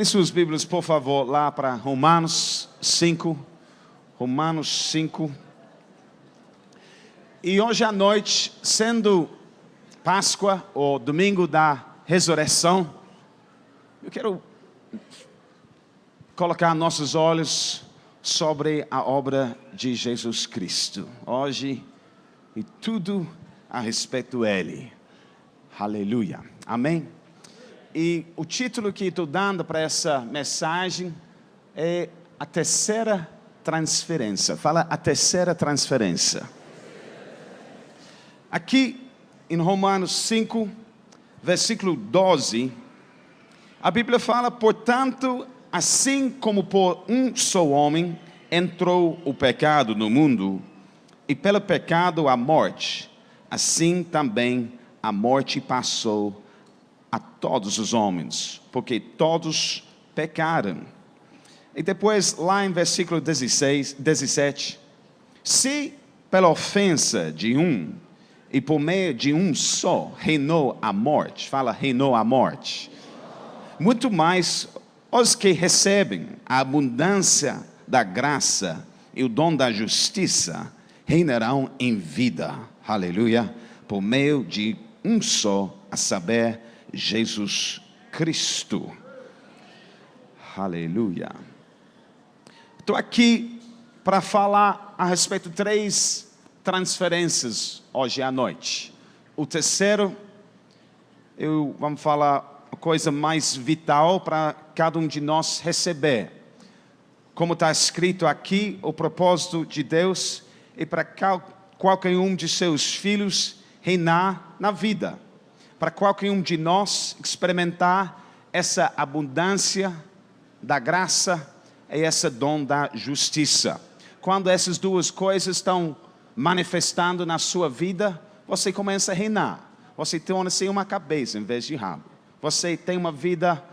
suas Bíblias, por favor, lá para Romanos 5. Romanos 5. E hoje à noite, sendo Páscoa, ou Domingo da Ressurreição, eu quero colocar nossos olhos sobre a obra de Jesus Cristo. Hoje, e tudo a respeito dele. Aleluia. Amém? E o título que estou dando para essa mensagem é a terceira transferência. Fala a terceira transferência. Aqui em Romanos 5, versículo 12, a Bíblia fala: portanto, assim como por um só homem entrou o pecado no mundo, e pelo pecado a morte, assim também a morte passou a todos os homens, porque todos pecaram. E depois, lá em versículo 17, se pela ofensa de um, e por meio de um só, reinou a morte, fala reinou a morte, muito mais os que recebem a abundância da graça e o dom da justiça, reinarão em vida, aleluia, por meio de um só, a saber, Jesus Cristo. Aleluia. Estou aqui para falar a respeito de 3 transferências hoje à noite. O terceiro, vamos falar a coisa mais vital para cada um de nós receber. Como está escrito aqui, o propósito de Deus é para qualquer um de seus filhos reinar na vida. Para qualquer um de nós experimentar essa abundância da graça e esse dom da justiça. Quando essas duas coisas estão manifestando na sua vida, você começa a reinar. Você torna-se uma cabeça em vez de rabo. Você tem uma vida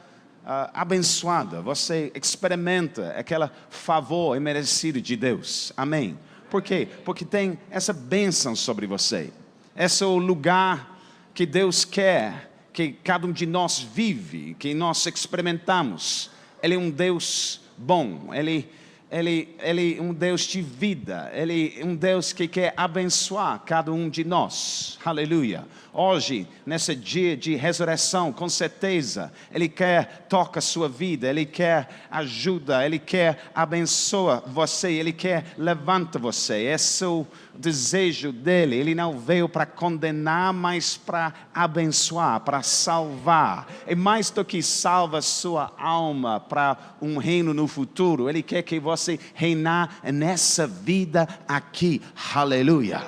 abençoada. Você experimenta aquele favor imerecido de Deus. Amém? Por quê? Porque tem essa bênção sobre você. Esse é o lugar que Deus quer que cada um de nós vive, que nós experimentamos. Ele é um Deus bom, Ele é um Deus de vida, Ele é um Deus que quer abençoar cada um de nós. Aleluia. Hoje, nesse dia de ressurreição, com certeza, Ele quer tocar a sua vida, Ele quer ajuda, Ele quer abençoar você, Ele quer levantar você. Esse é o desejo dele. Ele não veio para condenar, mas para abençoar, para salvar. E mais do que salva sua alma para um reino no futuro, Ele quer que você reinar nessa vida aqui. Aleluia.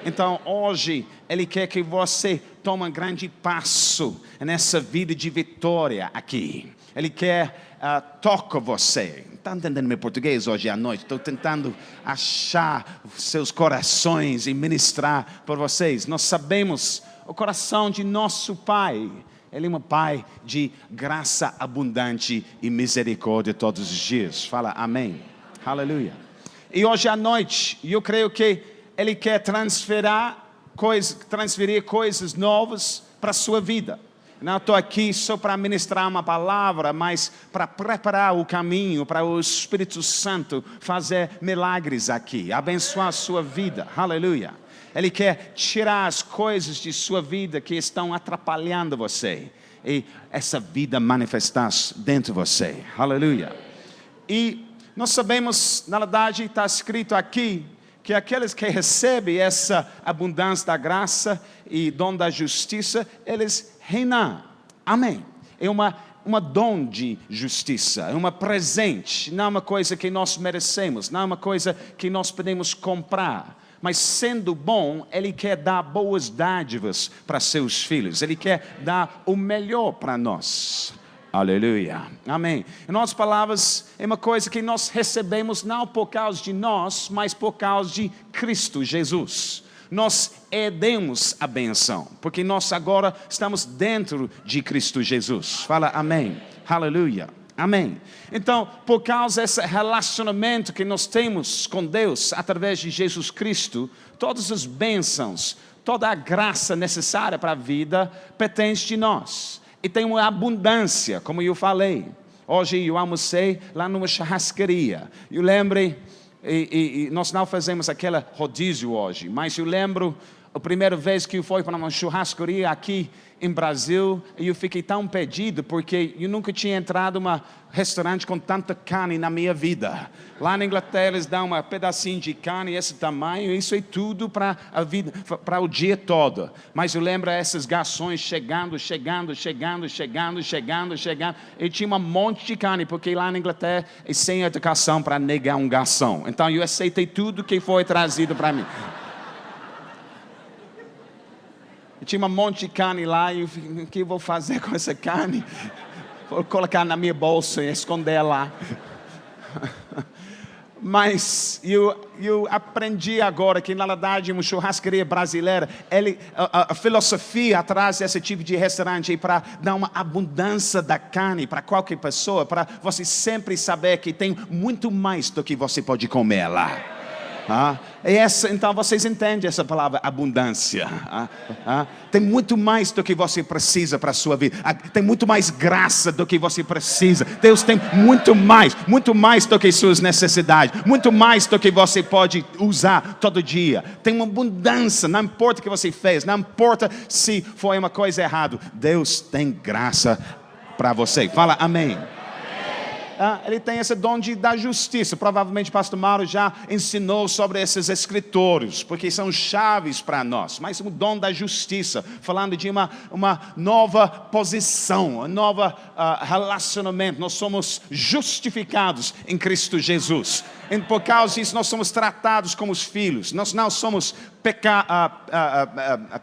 Então hoje Ele quer que você tome um grande passo nessa vida de vitória aqui. Ele quer tocar você. Está entendendo meu português hoje à noite? Estou tentando achar seus corações e ministrar para vocês. Nós sabemos o coração de nosso Pai. Ele é um Pai de graça abundante e misericórdia todos os dias. Fala amém. Aleluia. E hoje à noite, eu creio que Ele quer transferir coisas novas para a sua vida. Não estou aqui só para ministrar uma palavra, mas para preparar o caminho para o Espírito Santo fazer milagres aqui, abençoar a sua vida. Aleluia. Ele quer tirar as coisas de sua vida que estão atrapalhando você e essa vida manifestar dentro de você. Aleluia. E nós sabemos, na verdade, está escrito aqui, que aqueles que recebem essa abundância da graça e dom da justiça, eles reinam. Amém. É uma dom de justiça, é uma presente, não é uma coisa que nós merecemos, não é uma coisa que nós podemos comprar. Mas sendo bom, Ele quer dar boas dádivas para seus filhos. Ele quer dar o melhor para nós. Aleluia. Amém. Em outras palavras, é uma coisa que nós recebemos não por causa de nós, mas por causa de Cristo Jesus. Nós herdemos a benção, porque nós agora estamos dentro de Cristo Jesus. Fala amém. Aleluia. Amém. Então, por causa desse relacionamento que nós temos com Deus, através de Jesus Cristo, todas as bênçãos, toda a graça necessária para a vida pertence de nós. E tem uma abundância, como eu falei. Hoje eu almocei lá numa churrascaria. Eu lembrei, e nós não fazemos aquele rodízio hoje, mas eu lembro a primeira vez que eu fui para uma churrascaria aqui em Brasil, e eu fiquei tão perdido, porque eu nunca tinha entrado em um restaurante com tanta carne na minha vida. Lá na Inglaterra eles dão um pedacinho de carne esse tamanho, isso é tudo para a vida, para o dia todo. Mas eu lembro esses garçons chegando, e tinha um monte de carne, porque lá na Inglaterra é sem educação para negar um garçom. Então eu aceitei tudo que foi trazido para mim. Tinha um monte de carne lá, e eu falei, o que eu vou fazer com essa carne? Vou colocar na minha bolsa e esconder lá. Mas eu aprendi agora que, na verdade, uma churrascaria brasileira, a filosofia atrás desse tipo de restaurante é para dar uma abundância da carne para qualquer pessoa, para você sempre saber que tem muito mais do que você pode comer lá. Então vocês entendem essa palavra abundância. Tem muito mais do que você precisa para a sua vida. Tem muito mais graça do que você precisa. Deus tem muito mais do que suas necessidades, muito mais do que você pode usar todo dia. Tem uma abundância, não importa o que você fez, não importa se foi uma coisa errada. Deus tem graça para você. Fala amém. Ele tem esse dom da justiça. Provavelmente o pastor Mauro já ensinou sobre esses escritórios, porque são chaves para nós. Mas o dom da justiça, falando de uma nova posição, um novo relacionamento. Nós somos justificados em Cristo Jesus. E por causa disso nós somos tratados como os filhos. Nós não somos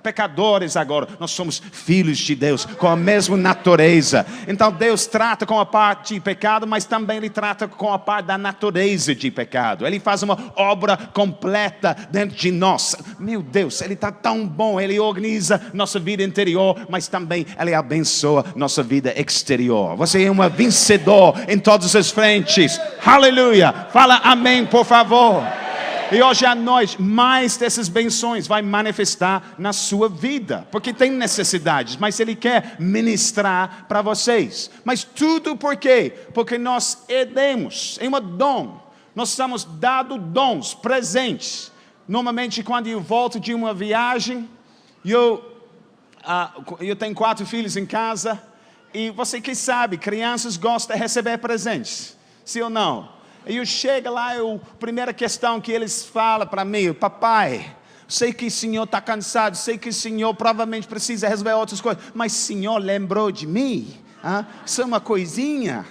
pecadores agora. Nós somos filhos de Deus, com a mesma natureza. Então Deus trata com a parte de pecado, mas também Ele trata com a parte da natureza de pecado. Ele faz uma obra completa dentro de nós. Meu Deus, Ele está tão bom. Ele organiza nossa vida interior, mas também Ele abençoa nossa vida exterior. Você é um vencedor em todas as frentes. Aleluia. Fala amém, por favor. E hoje à noite, mais dessas benções vai manifestar na sua vida. Porque tem necessidades, mas Ele quer ministrar para vocês. Mas tudo por quê? Porque nós herdemos em um dom. Nós estamos dados dons, presentes. Normalmente quando eu volto de uma viagem, eu tenho 4 filhos em casa. E você que sabe, crianças gostam de receber presentes. Sim ou não? E eu chego lá, a primeira questão que eles falam para mim: papai, sei que o senhor está cansado, sei que o senhor provavelmente precisa resolver outras coisas, mas o senhor lembrou de mim? Isso é uma coisinha,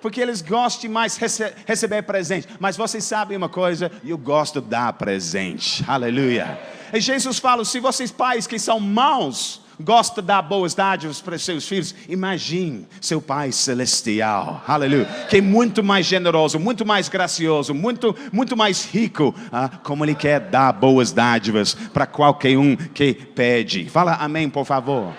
porque eles gostam demais de receber presente. Mas vocês sabem uma coisa, eu gosto de dar presente. Aleluia. E Jesus fala: se vocês pais que são maus gosta de dar boas dádivas para seus filhos, imagine seu Pai Celestial, aleluia, que é muito mais generoso, muito mais gracioso, muito mais rico, como Ele quer dar boas dádivas para qualquer um que pede. Fala amém, por favor.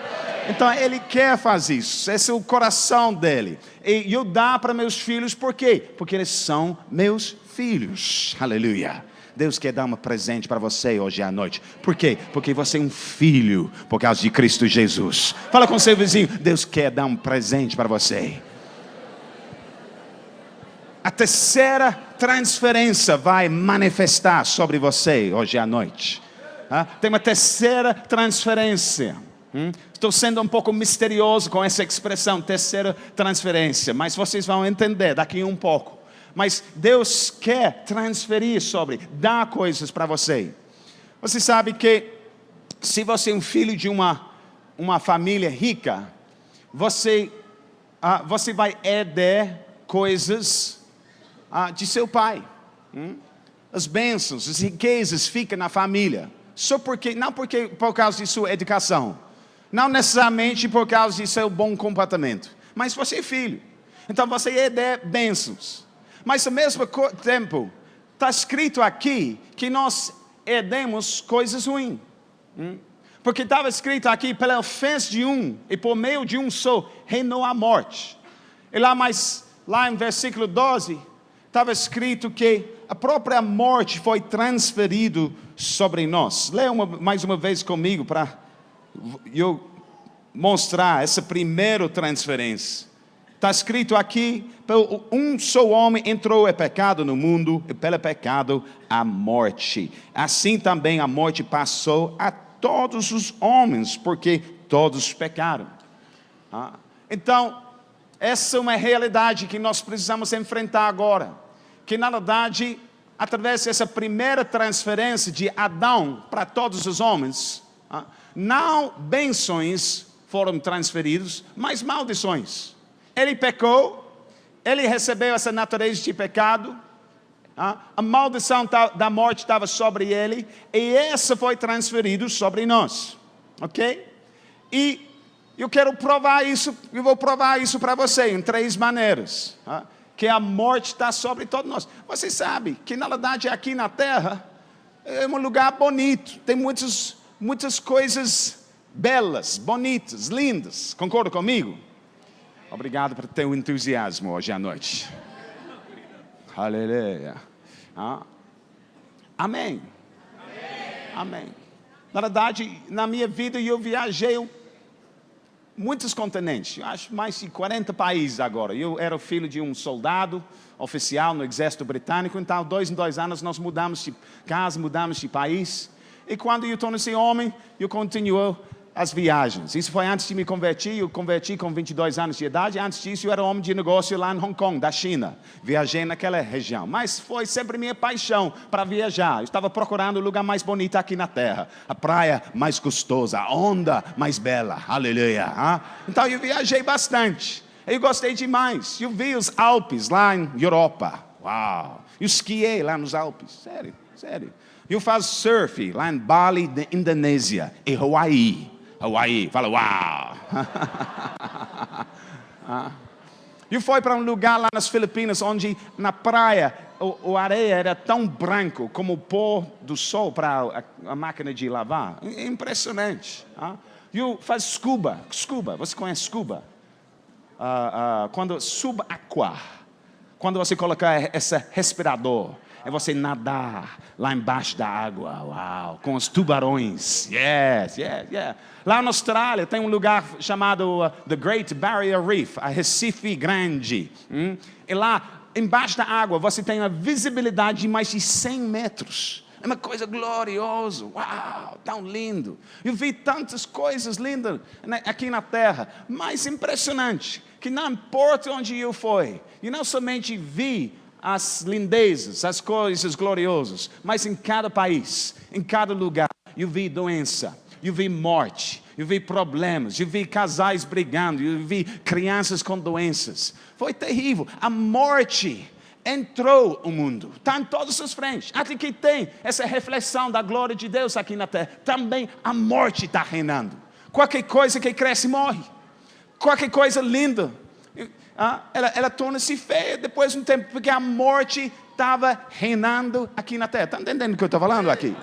Então Ele quer fazer isso, esse é o coração dEle. E eu dou para meus filhos, por quê? Porque eles são meus filhos, aleluia. Deus quer dar um presente para você hoje à noite. Por quê? Porque você é um filho por causa de Cristo Jesus. Fala com seu vizinho: Deus quer dar um presente para você. A terceira transferência vai manifestar sobre você hoje à noite. Tem uma terceira transferência. Estou sendo um pouco misterioso com essa expressão, terceira transferência, mas vocês vão entender daqui um pouco. Mas Deus quer transferir dar coisas para você. Você sabe que se você é um filho de uma família rica, você vai herdar coisas de seu pai. As bênçãos, as riquezas ficam na família. Não porque por causa de sua educação, não necessariamente por causa de seu bom comportamento, mas você é filho. Então você herda bênçãos. Mas ao mesmo tempo, está escrito aqui que nós herdemos coisas ruins. Porque estava escrito aqui: pela ofensa de um, e por meio de um só, reinou a morte. E lá em versículo 12, estava escrito que a própria morte foi transferida sobre nós. Leia mais uma vez comigo para eu mostrar essa primeira transferência. Está escrito aqui, um só homem entrou em pecado no mundo, e pelo pecado a morte. Assim também a morte passou a todos os homens, porque todos pecaram. Então, essa é uma realidade que nós precisamos enfrentar agora. Que na verdade, através dessa primeira transferência de Adão para todos os homens, não bênçãos foram transferidos, mas maldições. Ele pecou, ele recebeu essa natureza de pecado, a maldição da morte estava sobre ele, e essa foi transferida sobre nós, ok? E eu quero provar isso, eu vou provar isso para você em 3 maneiras, que a morte está sobre todos nós. Você sabe que na verdade aqui na terra, é um lugar bonito, tem muitas coisas belas, bonitas, lindas, concorda comigo? Obrigado por ter o entusiasmo hoje à noite. Aleluia. Amém. Amém. Na verdade, na minha vida eu viajei muitos continentes. Eu acho mais de 40 países agora. Eu era filho de um soldado oficial no exército britânico. Então, 2 em 2 anos nós mudamos de casa, mudamos de país. E quando eu tornei-se homem, eu continuo as viagens. Isso foi antes de me convertir. Eu converti com 22 anos de idade. Antes disso, eu era homem de negócio lá em Hong Kong, da China. Viajei naquela região. Mas foi sempre minha paixão para viajar. Eu estava procurando o lugar mais bonito aqui na terra. A praia mais gostosa, a onda mais bela. Aleluia. Então, eu viajei bastante. Eu gostei demais. Eu vi os Alpes lá em Europa. Uau. Eu esquiei lá nos Alpes. Sério, sério. Eu faço surf lá em Bali, na Indonésia. E Hawaii. Hawaii, fala uau! Eu fui para um lugar lá nas Filipinas, onde na praia a areia era tão branco como o pó do sol para a máquina de lavar. Impressionante. Eu faço scuba, você conhece scuba? Quando subaquá, quando você coloca esse respirador, é você nadar lá embaixo da água, uau, com os tubarões, yes. Lá na Austrália tem um lugar chamado The Great Barrier Reef, a Recife Grande, e lá embaixo da água você tem uma visibilidade de mais de 100 metros, é uma coisa gloriosa, uau, tão lindo. Eu vi tantas coisas lindas aqui na terra, mas impressionante, que não importa onde eu fui, eu não somente vi as lindezas, as coisas gloriosas, mas em cada país, em cada lugar, eu vi doença, eu vi morte, eu vi problemas, eu vi casais brigando, eu vi crianças com doenças. Foi terrível. A morte entrou no mundo, está em todas as frentes. Até que tem essa reflexão da glória de Deus aqui na terra. Também a morte está reinando. Qualquer coisa que cresce morre. Qualquer coisa linda, ela torna-se feia depois de um tempo, porque a morte estava reinando aqui na terra. Está entendendo o que eu estou falando aqui?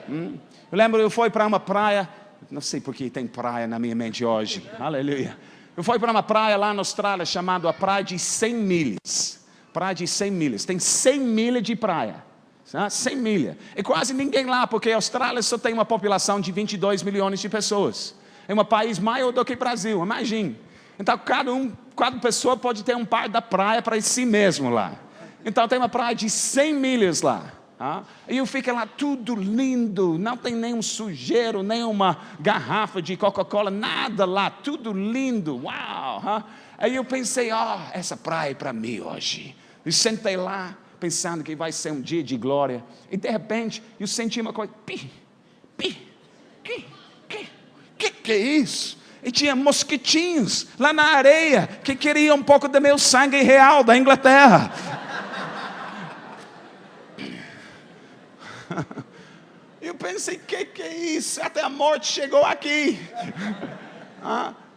Eu lembro, eu fui para uma praia, não sei porque tem praia na minha mente hoje, aleluia. Eu fui para uma praia lá na Austrália, chamada a Praia de 100 Milhas. Praia de 100 milhas, tem 100 milhas de praia, 100 milhas. E quase ninguém lá, porque a Austrália só tem uma população de 22 milhões de pessoas. É um país maior do que o Brasil, imagine. Então, cada pessoa pode ter um par da praia para si mesmo lá. Então, tem uma praia de 100 milhas lá. E eu fico lá, tudo lindo, não tem nenhum sujeiro, nenhuma garrafa de Coca-Cola, nada lá, tudo lindo, uau. Aí eu pensei, essa praia é para mim hoje. Eu sentei lá, pensando que vai ser um dia de glória. E de repente, eu senti uma coisa, que é isso? E tinha mosquitinhos lá na areia que queriam um pouco do meu sangue real da Inglaterra. Eu pensei, que é isso? Até a morte chegou aqui.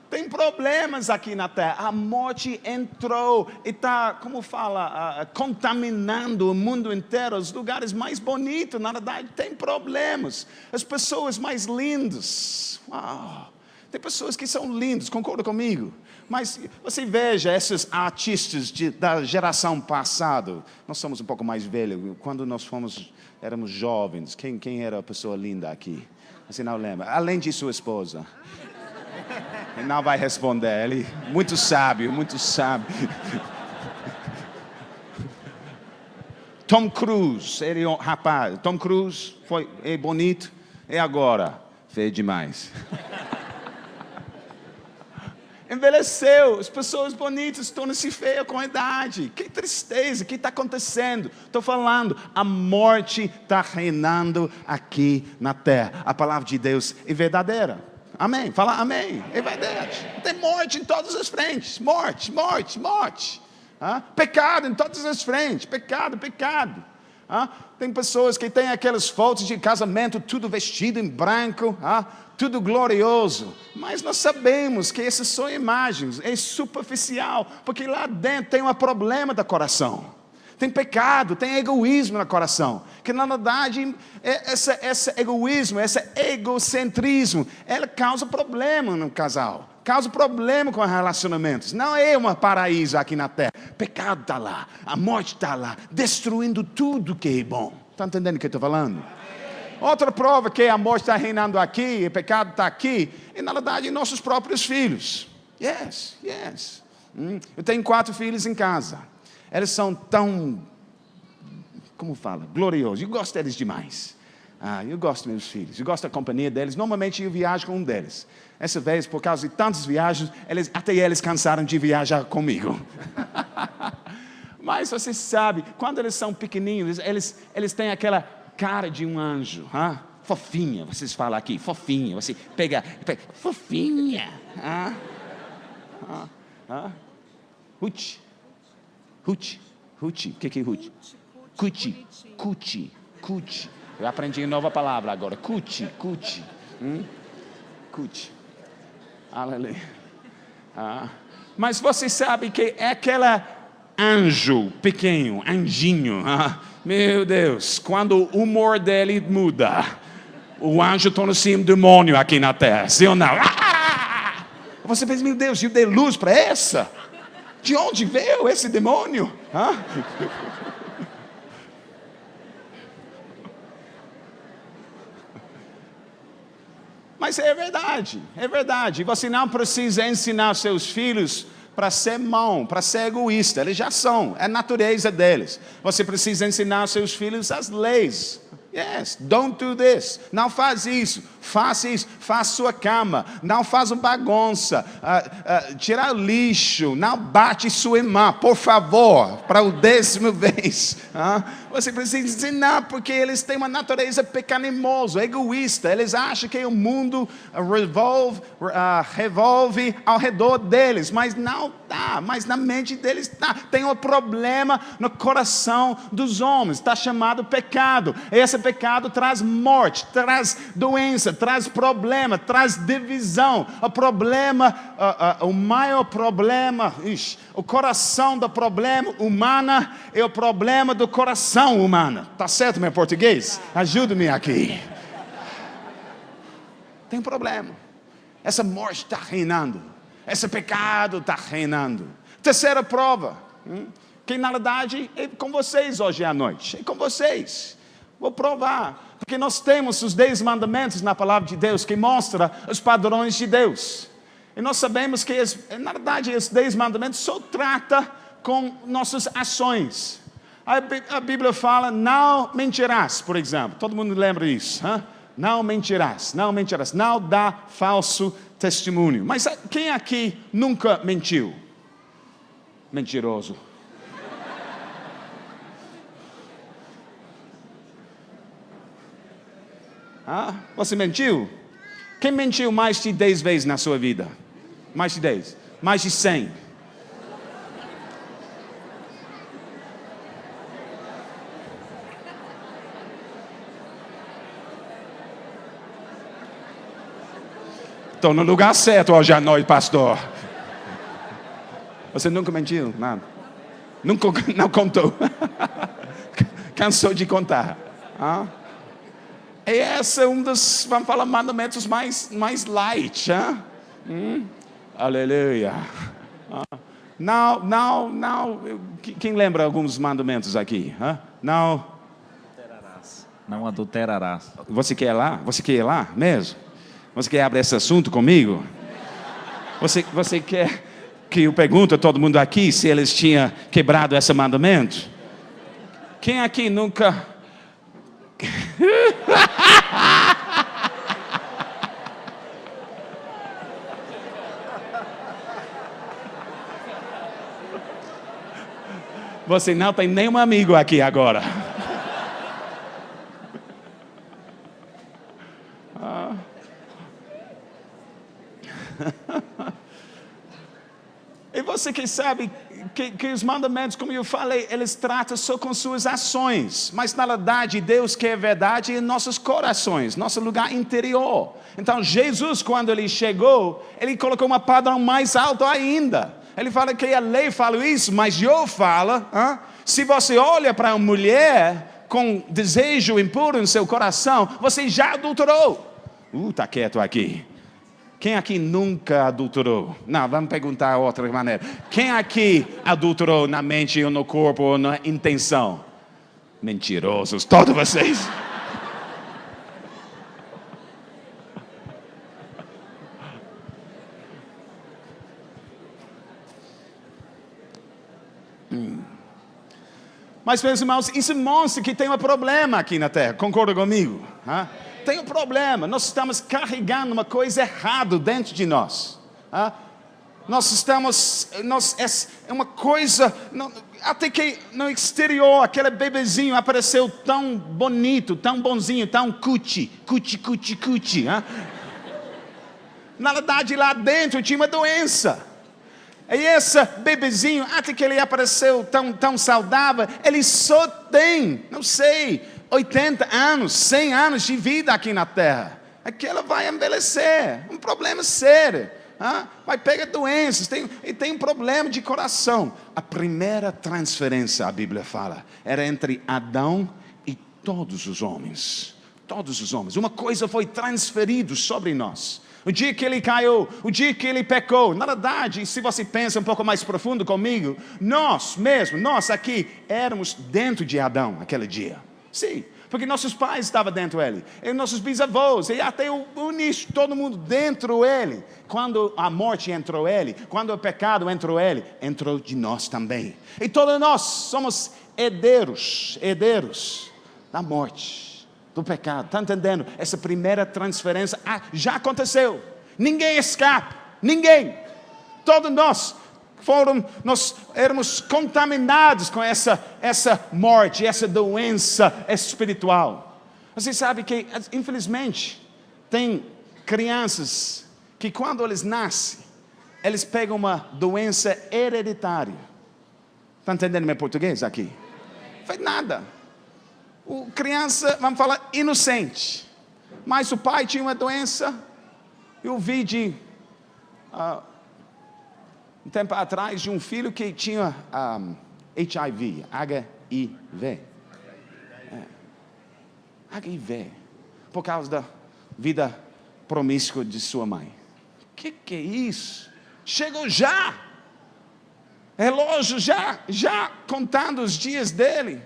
Tem problemas aqui na terra. A morte entrou e está, como fala, contaminando o mundo inteiro. Os lugares mais bonitos, na verdade, tem problemas. As pessoas mais lindas. Uau. Tem pessoas que são lindas, concorda comigo? Mas você veja esses artistas da geração passada. Nós somos um pouco mais velhos. Quando nós éramos jovens, quem era a pessoa linda aqui? Você não lembra? Além de sua esposa. Ele não vai responder. Ele muito sábio, muito sábio. Tom Cruise, ele rapaz. Tom Cruise é bonito. E agora? Feio demais. Envelheceu, as pessoas bonitas tornam-se feias com a idade. Que tristeza, o que está acontecendo? Estou falando, a morte está reinando aqui na terra. A palavra de Deus é verdadeira. Amém, fala amém, é verdade. Tem morte em todas as frentes, morte. Pecado em todas as frentes, pecado. Tem pessoas que têm aquelas fotos de casamento, tudo vestido em branco, tudo glorioso. Mas nós sabemos que essas são imagens, é superficial, porque lá dentro tem um problema do coração. Tem pecado, tem egoísmo no coração. Que na verdade, esse egoísmo, esse egocentrismo, ela causa problema no casal. Causa problema com relacionamentos. Não é um paraíso aqui na terra. Pecado está lá, a morte está lá, destruindo tudo que é bom. Está entendendo o que eu estou falando? Outra prova que a morte está reinando aqui, o pecado está aqui, é na verdade nossos próprios filhos. Yes. Eu tenho 4 filhos em casa. Eles são tão, como fala, gloriosos. Eu gosto deles demais. Eu gosto dos meus filhos, eu gosto da companhia deles. Normalmente eu viajo com um deles. Essa vez, por causa de tantas viagens, até eles cansaram de viajar comigo. Mas você sabe, quando eles são pequenininhos, eles têm aquela cara de um anjo. Fofinha, vocês falam aqui, fofinha. Você pega fofinha. Ruth. O que é Ruth? Cuti. Eu aprendi uma nova palavra agora. Cuti. Aleluia. Mas você sabe que é aquela anjo pequeno, anjinho. Meu Deus, quando o humor dele muda, o anjo torna-se um demônio aqui na terra. Sim ou não? Você pensa, meu Deus, eu dei luz para essa? De onde veio esse demônio? Mas é verdade. Você não precisa ensinar seus filhos para ser mau, para ser egoísta. Eles já são, é a natureza deles. Você precisa ensinar seus filhos as leis. Yes, don't do this. Não faz isso. Faça isso. Faça sua cama. Não faça bagunça. Tirar o lixo. Não bate sua irmã, por favor, para o 10ª vez. Você precisa ensinar, porque eles têm uma natureza pecaminosa, egoísta. Eles acham que o mundo revolve ao redor deles, mas não está. Mas na mente deles está. Tem um problema no coração dos homens. Está chamado pecado. Esse pecado traz morte, traz doença, traz problema, traz divisão. O maior problema, o coração do problema humano é o problema do coração humano. Tá certo, meu português? Ajuda-me aqui. Tem um problema. Essa morte está reinando. Esse pecado está reinando. Terceira prova, que na verdade é com vocês hoje à noite. É com vocês. Vou provar, porque nós temos os 10 mandamentos na palavra de Deus, que mostra os padrões de Deus. E nós sabemos que, na verdade, os 10 mandamentos só trata com nossas ações. A Bíblia fala, não mentirás, por exemplo. Todo mundo lembra isso? Não mentirás, não dá falso testemunho. Mas quem aqui nunca mentiu? Mentiroso. Você mentiu? Quem mentiu mais de 10 vezes na sua vida? Mais de 10? Mais de 100? Estou no lugar certo hoje à noite, pastor. Você nunca mentiu? Nada. Nunca, não contou. Cansou de contar. E esse é um dos, vamos falar, mandamentos mais light. Aleluia. Não. Quem lembra alguns mandamentos aqui? Não adulterarás. Não adulterarás. Você quer ir lá? Você quer ir lá mesmo? Você quer abrir esse assunto comigo? Você quer que eu pergunte a todo mundo aqui se eles tinham quebrado esse mandamento? Quem aqui nunca... Você não tem nenhum amigo aqui agora. E você que sabe que os mandamentos, como eu falei, eles tratam só com suas ações. Mas na verdade, Deus quer verdade em nossos corações, nosso lugar interior. Então Jesus, quando ele chegou, ele colocou um padrão mais alto ainda. Ele fala que a lei fala isso, mas eu falo, se você olha para uma mulher com desejo impuro em seu coração, você já adulterou. Está quieto aqui. Quem aqui nunca adulterou? Não, vamos perguntar de outra maneira. Quem aqui adulterou na mente ou no corpo ou na intenção? Mentirosos, todos vocês. Mas, meus irmãos, isso mostra que tem um problema aqui na Terra. Concorda comigo? Tem um problema. Nós estamos carregando uma coisa errada dentro de nós. É uma coisa... Até que no exterior, aquele bebezinho apareceu tão bonito, tão bonzinho, tão cuti. Na verdade, lá dentro tinha uma doença. E esse bebezinho, até que ele apareceu tão saudável, ele só tem, não sei, 80 anos, 100 anos de vida aqui na Terra. Aquela vai envelhecer, um problema sério. Vai pegar doenças, tem um problema de coração. A primeira transferência, a Bíblia fala, era entre Adão e todos os homens. Todos os homens. Uma coisa foi transferida sobre nós. O dia que ele caiu, o dia que ele pecou. Na verdade, se você pensa um pouco mais profundo comigo, nós aqui, éramos dentro de Adão aquele dia. Sim, porque nossos pais estavam dentro dele, e nossos bisavós, e até o início, todo mundo dentro dele. Quando a morte entrou ele, quando o pecado entrou ele, entrou de nós também. E todos nós somos herdeiros da morte, do pecado. Está entendendo? Essa primeira transferência já aconteceu. Ninguém escapa. Ninguém. Todos nós éramos contaminados com essa morte, essa doença espiritual. Você sabe que, infelizmente, tem crianças que quando eles nascem, eles pegam uma doença hereditária. Está entendendo meu português aqui? Não faz nada. Criança, vamos falar, inocente. Mas o pai tinha uma doença. Eu vi um tempo atrás de um filho que tinha HIV, HIV. HIV. Por causa da vida promíscua de sua mãe. Que é isso? Chegou já. Relógio já contando os dias dele.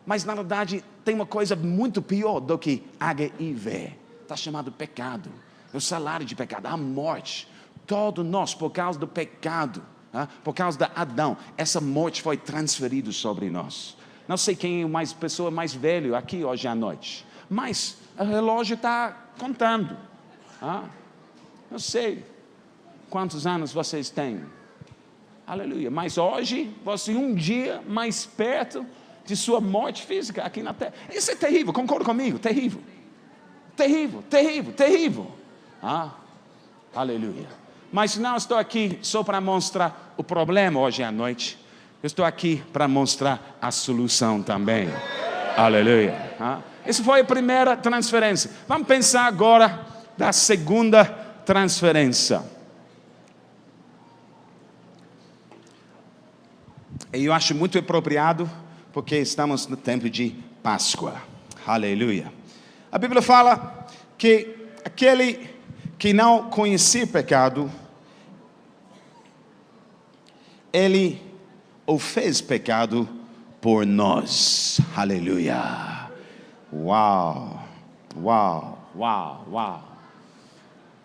Mas na verdade tem uma coisa muito pior do que HIV. Está chamado pecado. É o salário de pecado, a morte. Todos nós, por causa do pecado, por causa de Adão, essa morte foi transferida sobre nós. Não sei quem é a pessoa mais velha aqui hoje à noite, mas o relógio está contando. Não sei quantos anos vocês têm. Aleluia. Mas hoje, você um dia mais perto de sua morte física aqui na Terra. Isso é terrível, concorda comigo? Terrível. Aleluia. Mas não estou aqui só para mostrar o problema hoje à noite. Eu estou aqui para mostrar a solução também. Aleluia. Essa foi a primeira transferência. Vamos pensar agora da segunda transferência. E eu acho muito apropriado, porque estamos no tempo de Páscoa. Aleluia. A Bíblia fala que aquele que não conhecia pecado, ele o fez pecado por nós. Aleluia. Uau.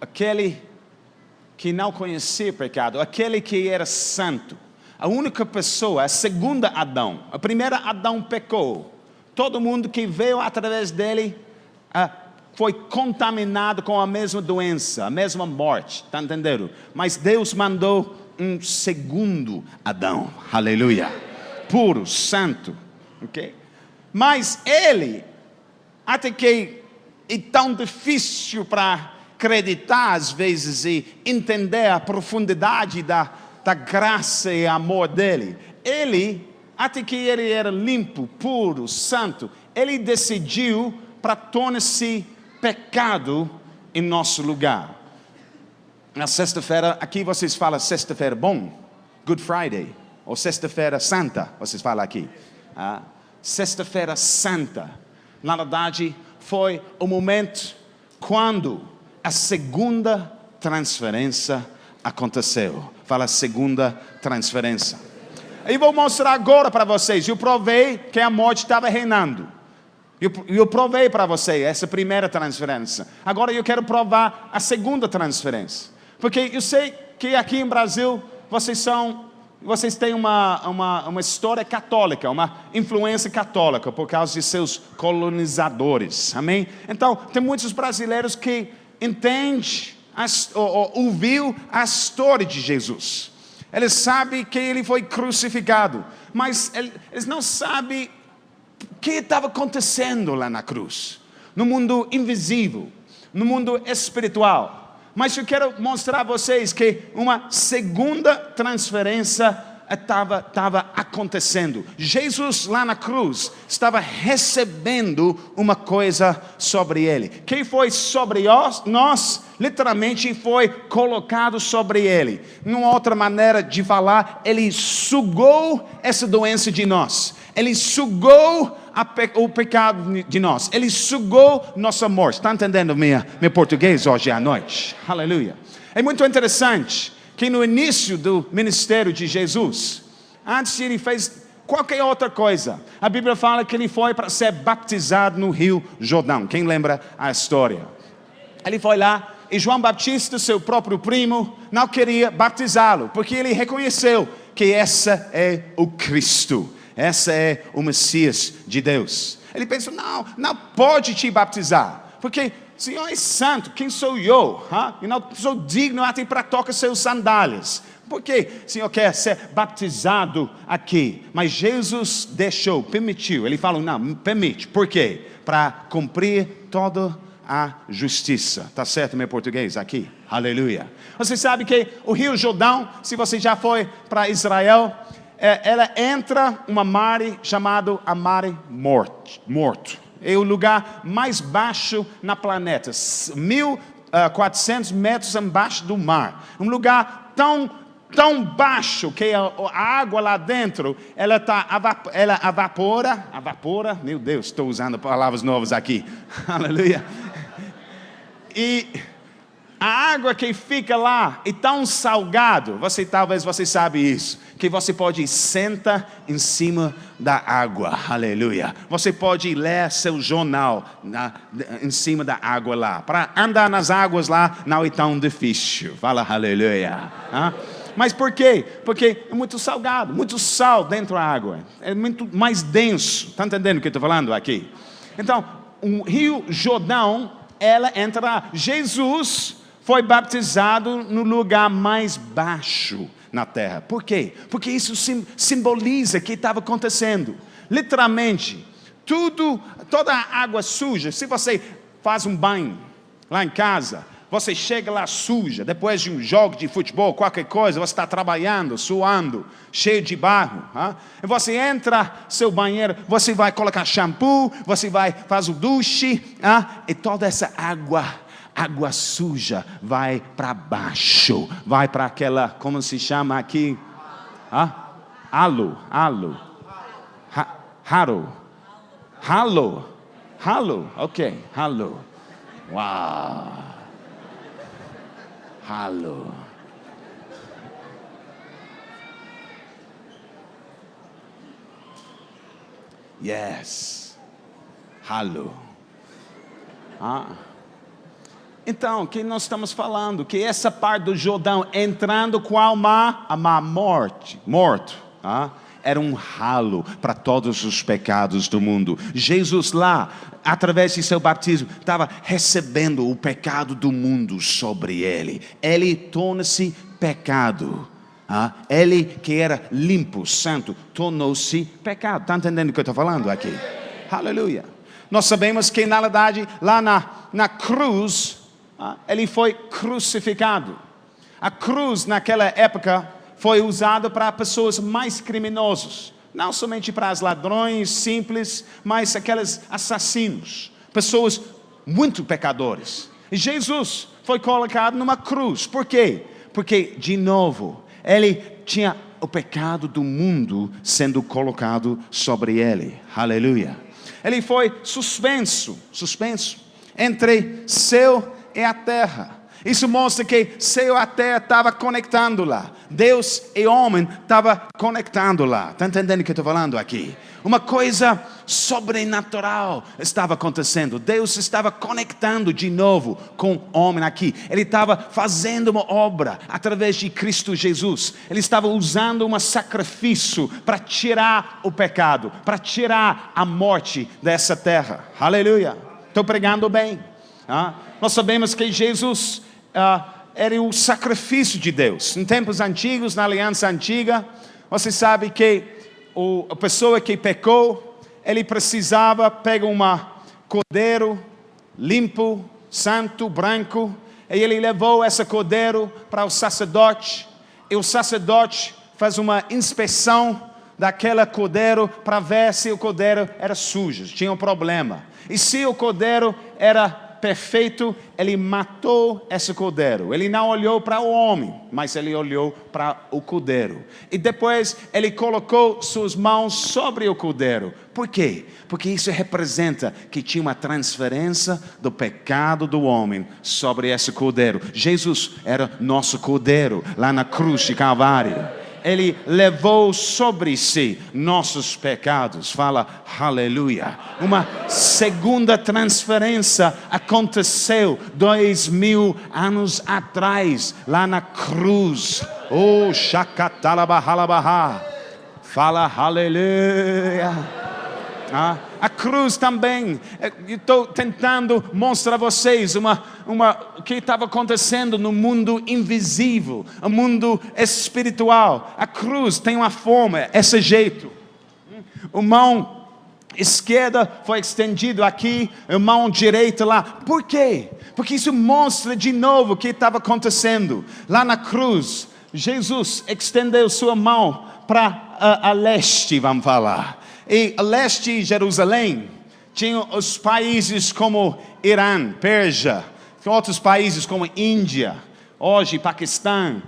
Aquele que não conhecia pecado, aquele que era santo. A única pessoa, a segunda Adão. A primeira Adão pecou. Todo mundo que veio através dele foi contaminado com a mesma doença, a mesma morte. Está entendendo? Mas Deus mandou um segundo Adão. Aleluia. Puro, santo. Okay? Mas ele, até que é tão difícil para acreditar às vezes e entender a profundidade da graça e amor dele. Ele, até que ele era limpo, puro, santo, ele decidiu para tornar-se pecado em nosso lugar. Na sexta-feira, aqui vocês falam sexta-feira bom, Good Friday, ou sexta-feira santa, vocês falam aqui. Sexta-feira santa, na verdade, foi o momento quando a segunda transferência aconteceu. Fala segunda transferência. Eu vou mostrar agora para vocês. Eu provei que a morte estava reinando. Eu provei para vocês essa primeira transferência. Agora eu quero provar a segunda transferência. Porque eu sei que aqui em Brasil vocês têm uma história católica, uma influência católica por causa de seus colonizadores. Amém? Então, tem muitos brasileiros que entendem, ouviu a história de Jesus. Eles sabem que ele foi crucificado, mas eles não sabem o que estava acontecendo lá na cruz, no mundo invisível, no mundo espiritual. Mas eu quero mostrar a vocês que uma segunda transferência estava acontecendo. Jesus lá na cruz estava recebendo uma coisa sobre ele. Que foi sobre nós, literalmente foi colocado sobre ele. Numa outra maneira de falar, ele sugou essa doença de nós. Ele sugou o pecado de nós. Ele sugou nossa morte. Está entendendo meu português hoje à noite? Aleluia. É muito interessante que no início do ministério de Jesus, antes ele fez qualquer outra coisa, a Bíblia fala que ele foi para ser batizado no Rio Jordão. Quem lembra a história? Ele foi lá e João Batista, seu próprio primo, não queria batizá-lo, porque ele reconheceu que essa é o Cristo. Essa é o Messias de Deus. Ele pensou, não pode te batizar, porque o Senhor é santo, quem sou eu? Eu não sou digno até para tocar seus sandálias. Por que o Senhor quer ser batizado aqui? Mas Jesus permitiu. Ele falou, não, permite. Por quê? Para cumprir toda a justiça. Está certo meu português aqui? Aleluia. Você sabe que o Rio Jordão, se você já foi para Israel, ela entra uma mare chamada a Mare Morto. É o lugar mais baixo na planeta, 1.400 metros abaixo do mar. Um lugar tão baixo que a água lá dentro, ela evapora. Meu Deus, estou usando palavras novas aqui. Aleluia. E a água que fica lá é tão salgado, talvez você sabe isso, que você pode sentar em cima da água, aleluia. Você pode ler seu jornal em cima da água lá. Para andar nas águas lá não é tão difícil, fala aleluia. Mas por quê? Porque é muito salgado, muito sal dentro da água, é muito mais denso. Está entendendo o que eu estou falando aqui? Então, o Rio Jordão, ela entra. Jesus foi batizado no lugar mais baixo na terra. Por quê? Porque isso simboliza o que estava acontecendo. Literalmente, toda a água suja, se você faz um banho lá em casa, você chega lá suja, depois de um jogo de futebol, qualquer coisa, você está trabalhando, suando, cheio de barro. E você entra no seu banheiro, você vai colocar shampoo, você faz o duche, e toda essa água suja vai para baixo, vai para aquela, como se chama aqui? Halo, ok, halo. Uau, halo. Yes, halo. Então, o que nós estamos falando? Que essa parte do Jordão, entrando qual mar? A mar morto. Era um ralo para todos os pecados do mundo. Jesus lá, através de seu batismo, estava recebendo o pecado do mundo sobre ele. Ele torna-se pecado. Ele que era limpo, santo, tornou-se pecado. Está entendendo o que eu estou falando aqui? Aleluia. Nós sabemos que, na verdade, lá na cruz, ele foi crucificado. A cruz, naquela época, foi usada para pessoas mais criminosas. Não somente para os ladrões simples, mas aqueles assassinos. Pessoas muito pecadores. E Jesus foi colocado numa cruz. Por quê? Porque, de novo, ele tinha o pecado do mundo sendo colocado sobre ele. Aleluia. Ele foi suspenso entre céu e a terra. Isso mostra que céu e a terra estavam conectando lá. Deus e homem estavam conectando lá. Está entendendo o que eu estou falando aqui? Uma coisa sobrenatural estava acontecendo. Deus estava conectando de novo com o homem aqui. Ele estava fazendo uma obra através de Cristo Jesus. Ele estava usando um sacrifício para tirar o pecado, para tirar a morte dessa terra. Aleluia. Estou pregando bem. Nós sabemos que Jesus era o sacrifício de Deus. Em tempos antigos, na aliança antiga, você sabe que a pessoa que pecou, ele precisava pegar um cordeiro limpo, santo, branco, e ele levou esse cordeiro para o sacerdote, e o sacerdote faz uma inspeção daquele cordeiro para ver se o cordeiro era sujo, tinha um problema. E se o cordeiro era perfeito, ele matou esse cordeiro. Ele não olhou para o homem, mas ele olhou para o cordeiro. E depois ele colocou suas mãos sobre o cordeiro. Por quê? Porque isso representa que tinha uma transferência do pecado do homem sobre esse cordeiro. Jesus era nosso cordeiro lá na cruz de Calvário. Ele levou sobre si nossos pecados. Fala, aleluia. Uma segunda transferência aconteceu 2000 anos atrás, lá na cruz. Oh, shakatalabahalabaha. Fala, aleluia. A cruz também, estou tentando mostrar a vocês o que estava acontecendo no mundo invisível, o mundo espiritual. A cruz tem uma forma, esse jeito. A mão esquerda foi estendida aqui, a mão direita lá. Por quê? Porque isso mostra de novo o que estava acontecendo. Lá na cruz, Jesus estendeu sua mão para a leste, vamos falar. E a leste de Jerusalém tinha os países como Irã, Pérsia, outros países como Índia, hoje Paquistão,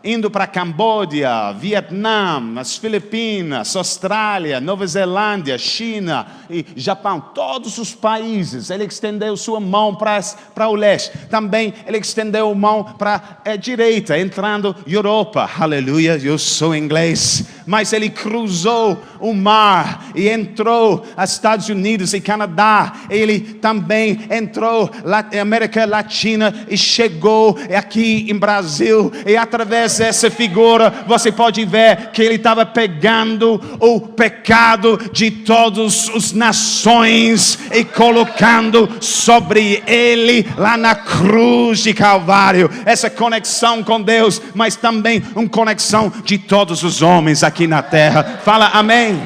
indo para Camboja, Vietnã, as Filipinas, Austrália, Nova Zelândia, China e Japão, todos os países. Ele estendeu sua mão para o leste. Também ele estendeu a mão para a direita, entrando Europa. Aleluia, eu sou inglês. Mas ele cruzou o mar e entrou nos Estados Unidos e Canadá. Ele também entrou na América Latina e chegou aqui em Brasil. E através dessa figura você pode ver que ele estava pegando o pecado de todas as nações e colocando sobre ele lá na cruz de Calvário. Essa conexão com Deus, mas também uma conexão de todos os homens aqui na terra. Fala amém.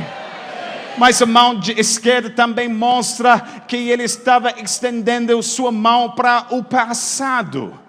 Mas a mão esquerda também mostra que ele estava estendendo sua mão para o passado.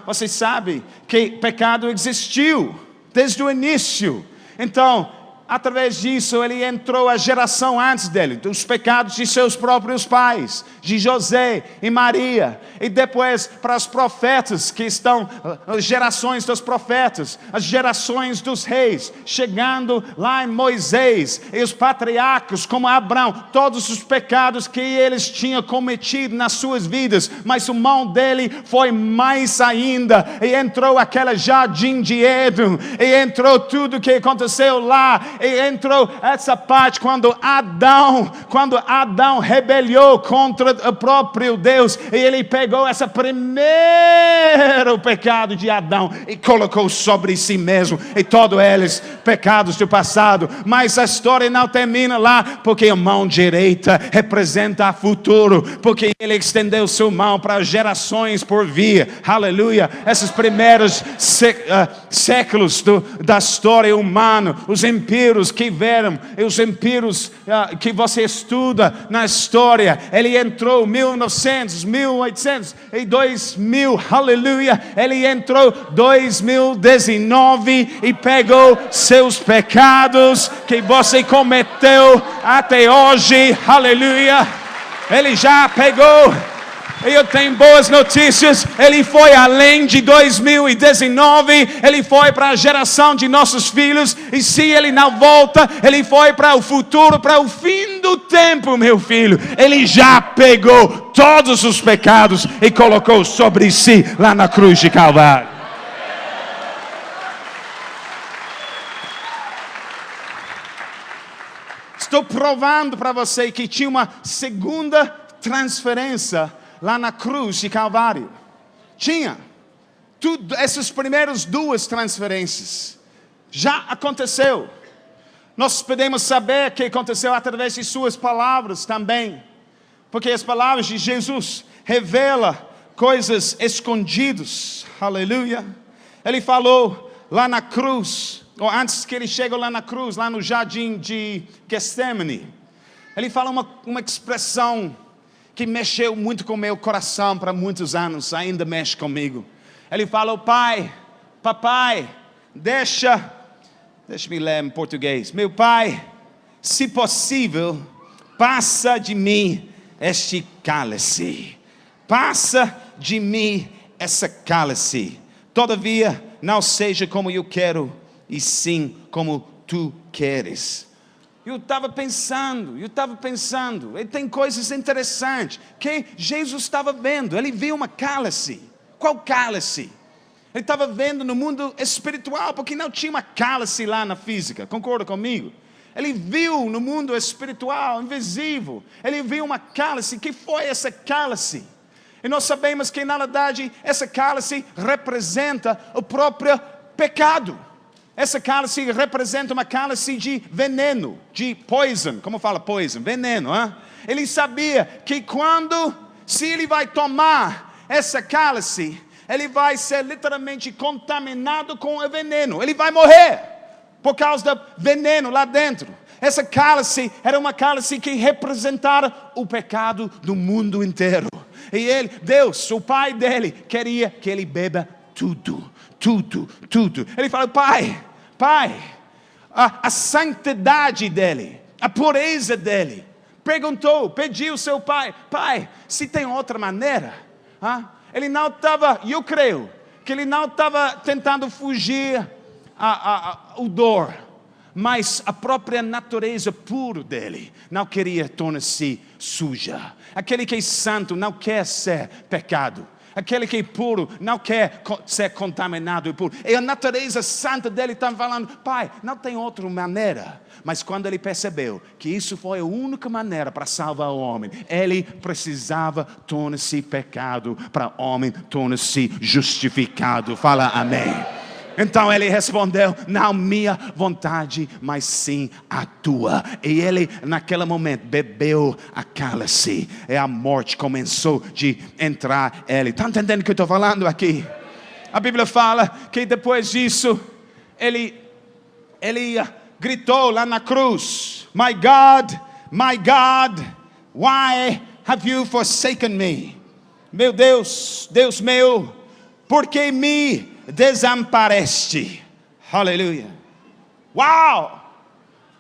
Você sabe que pecado existiu desde o início. Então, através disso, ele entrou a geração antes dele, dos pecados de seus próprios pais, de José e Maria. E depois para os profetas, que estão, as gerações dos profetas, as gerações dos reis, chegando lá em Moisés, e os patriarcas como Abraão, todos os pecados que eles tinham cometido nas suas vidas. Mas a mão dele foi mais ainda, e entrou aquele jardim de Éden, e entrou tudo que aconteceu lá. E entrou essa parte quando Adão rebelou contra o próprio Deus. E ele pegou esse primeiro pecado de Adão e colocou sobre si mesmo. E todos eles pecados do passado. Mas a história não termina lá, porque a mão direita representa o futuro. Porque ele estendeu sua mão para gerações por vir. Aleluia. Esses primeiros séculos da história humana, os impérios que vieram, os impérios que você estuda na história, ele entrou 1900, 1800 e 2000, aleluia, ele entrou 2019 e pegou seus pecados que você cometeu até hoje, aleluia, ele já pegou. E eu tenho boas notícias, ele foi além de 2019, ele foi para a geração de nossos filhos, e se ele não volta, ele foi para o futuro, para o fim do tempo, meu filho. Ele já pegou todos os pecados e colocou sobre si lá na cruz de Calvário. Estou provando para você que tinha uma segunda transferência lá na cruz de Calvário. Tinha. Essas primeiras duas transferências já aconteceu. Nós podemos saber que aconteceu através de suas palavras também. Porque as palavras de Jesus revelam coisas escondidas. Aleluia. Ele falou lá na cruz, ou antes que ele chegue lá na cruz, lá no jardim de Getsemane. Ele fala uma expressão que mexeu muito com o meu coração para muitos anos, ainda mexe comigo. Ele falou: papai, deixa-me ler em português. Meu pai, se possível, passa de mim este cálice. Passa de mim essa cálice. Todavia, não seja como eu quero, e sim como tu queres. Eu estava pensando, e tem coisas interessantes que Jesus estava vendo. Ele viu uma cálice. Qual cálice? Ele estava vendo no mundo espiritual, porque não tinha uma cálice lá na física. Concorda comigo? Ele viu no mundo espiritual, invisível. Ele viu uma cálice. Que foi essa cálice? E nós sabemos que, na verdade, essa cálice representa o próprio pecado. Essa cálice representa uma cálice de veneno, de poison. Como fala poison? Veneno. Hein? Ele sabia que se ele vai tomar essa cálice, ele vai ser literalmente contaminado com o veneno. Ele vai morrer por causa do veneno lá dentro. Essa cálice era uma cálice que representava o pecado do mundo inteiro. E Deus, o pai dele, queria que ele beba tudo. Ele falou: pai, a santidade dele, a pureza dele. Pediu ao seu pai: pai, se tem outra maneira. Ele não estava, eu creio, que ele não estava tentando fugir o dor, mas a própria natureza pura dele não queria tornar-se suja. Aquele que é santo não quer ser pecado. Aquele que é puro não quer ser contaminado e puro. E a natureza santa dele está falando: pai, não tem outra maneira. Mas quando ele percebeu que isso foi a única maneira para salvar o homem, ele precisava tornar-se pecado para o homem tornar-se justificado. Fala amém. Então ele respondeu: não minha vontade, mas sim a tua. E ele naquele momento bebeu a cálice. E a morte começou de entrar ele. Está entendendo o que eu estou falando aqui? A Bíblia fala que depois disso ele gritou lá na cruz: my God, why have you forsaken me? Meu Deus, Deus meu, por que me desampareste? Aleluia. Uau!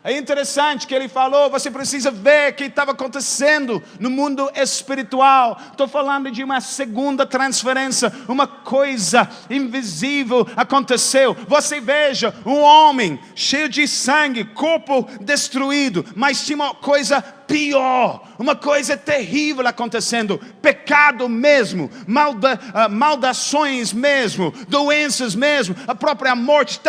É interessante que ele falou, você precisa ver o que estava acontecendo no mundo espiritual. Estou falando de uma segunda transferência, uma coisa invisível aconteceu. Você veja, um homem cheio de sangue, corpo destruído, mas tinha uma coisa pior, uma coisa terrível acontecendo, pecado mesmo, maldições mesmo, doenças mesmo, a própria morte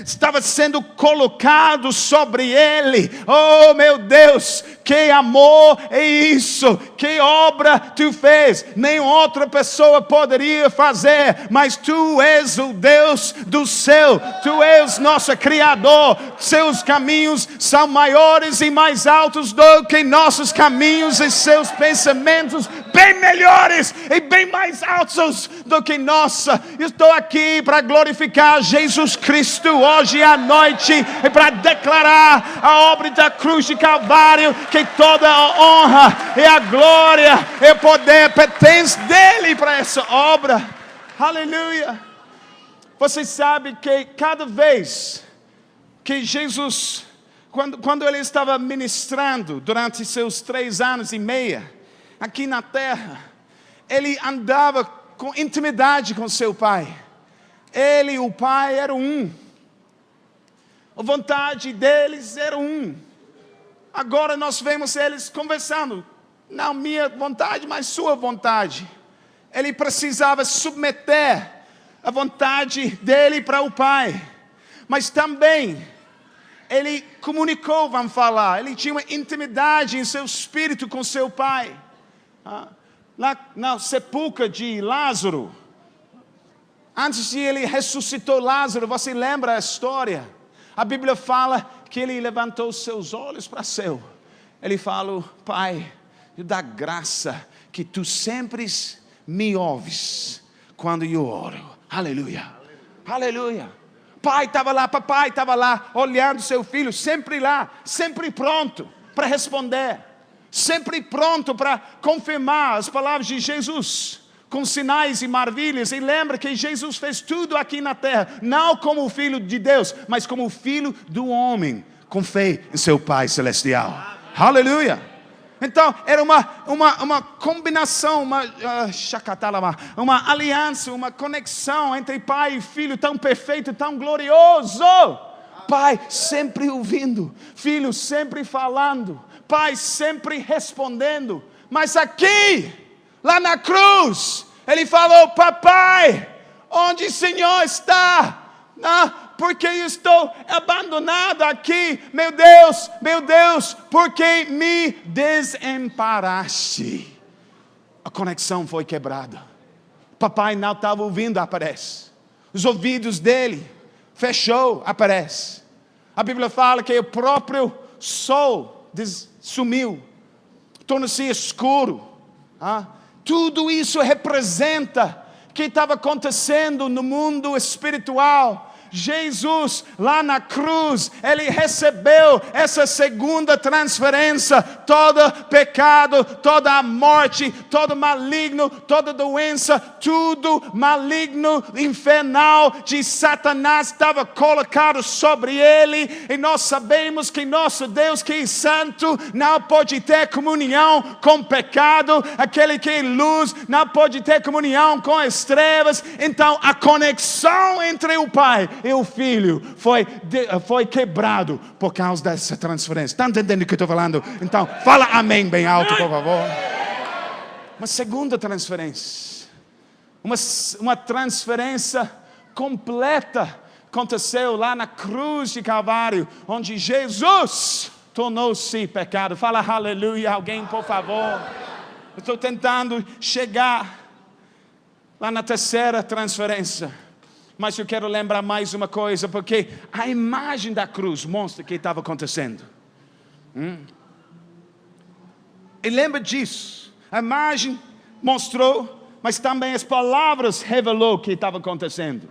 estava sendo colocado sobre ele. Oh meu Deus, que amor é isso, que obra tu fez, nem outra pessoa poderia fazer, mas tu és o Deus do céu, tu és nosso Criador, seus caminhos são maiores e mais altos do que nossos caminhos, e seus pensamentos bem melhores e bem mais altos do que nossa. Estou aqui para glorificar Jesus Cristo hoje à noite e para declarar a obra da cruz de Calvário, que toda a honra e a glória e o poder pertence dele para essa obra. Aleluia. Você sabe que cada vez que Jesus, quando ele estava ministrando durante seus 3 anos e meio aqui na terra, ele andava com intimidade com seu pai. Ele e o pai eram um. A vontade deles era um. Agora nós vemos eles conversando. Não minha vontade, mas sua vontade. Ele precisava submeter a vontade dele para o pai. Mas também ele comunicou, vamos falar, ele tinha uma intimidade em seu espírito com seu pai. Lá na sepulcro de Lázaro, antes de ele ressuscitou Lázaro, você lembra a história? A Bíblia fala que ele levantou seus olhos para o céu. Ele falou, Pai, eu dou graça que tu sempre me ouves quando eu oro. Aleluia, aleluia. Pai estava lá, papai estava lá, olhando seu filho, sempre lá, sempre pronto para responder, sempre pronto para confirmar as palavras de Jesus, com sinais e maravilhas. E lembra que Jesus fez tudo aqui na terra, não como o Filho de Deus, mas como o Filho do homem, com fé em seu Pai Celestial. Aleluia. Então, era uma combinação, uma aliança, uma conexão entre pai e filho tão perfeito, tão glorioso. Pai sempre ouvindo, filho sempre falando, pai sempre respondendo. Mas aqui, lá na cruz, ele falou, papai, onde o Senhor está? Porque eu estou abandonado aqui, meu Deus, porque me desamparaste. A conexão foi quebrada. Papai não estava ouvindo, aparece. Os ouvidos dele fechou, aparece. A Bíblia fala que o próprio sol sumiu, tornou-se escuro. Tudo isso representa o que estava acontecendo no mundo espiritual. Jesus, lá na cruz, ele recebeu essa segunda transferência. Todo pecado, toda a morte, todo maligno, toda doença, tudo maligno, infernal de Satanás estava colocado sobre ele. E nós sabemos que nosso Deus, que é santo, não pode ter comunhão com pecado. Aquele que é luz não pode ter comunhão com as trevas. Então a conexão entre o Pai e o Filho foi quebrado por causa dessa transferência. Está entendendo o que eu estou falando? Então fala amém bem alto, por favor. Uma segunda transferência, uma transferência completa aconteceu lá na cruz de Calvário, onde Jesus tornou-se pecado. Fala aleluia, alguém, por favor. Eu estou tentando chegar lá na terceira transferência. Mas eu quero lembrar mais uma coisa, porque a imagem da cruz mostra o que estava acontecendo. E lembra disso. A imagem mostrou, mas também as palavras revelou o que estava acontecendo.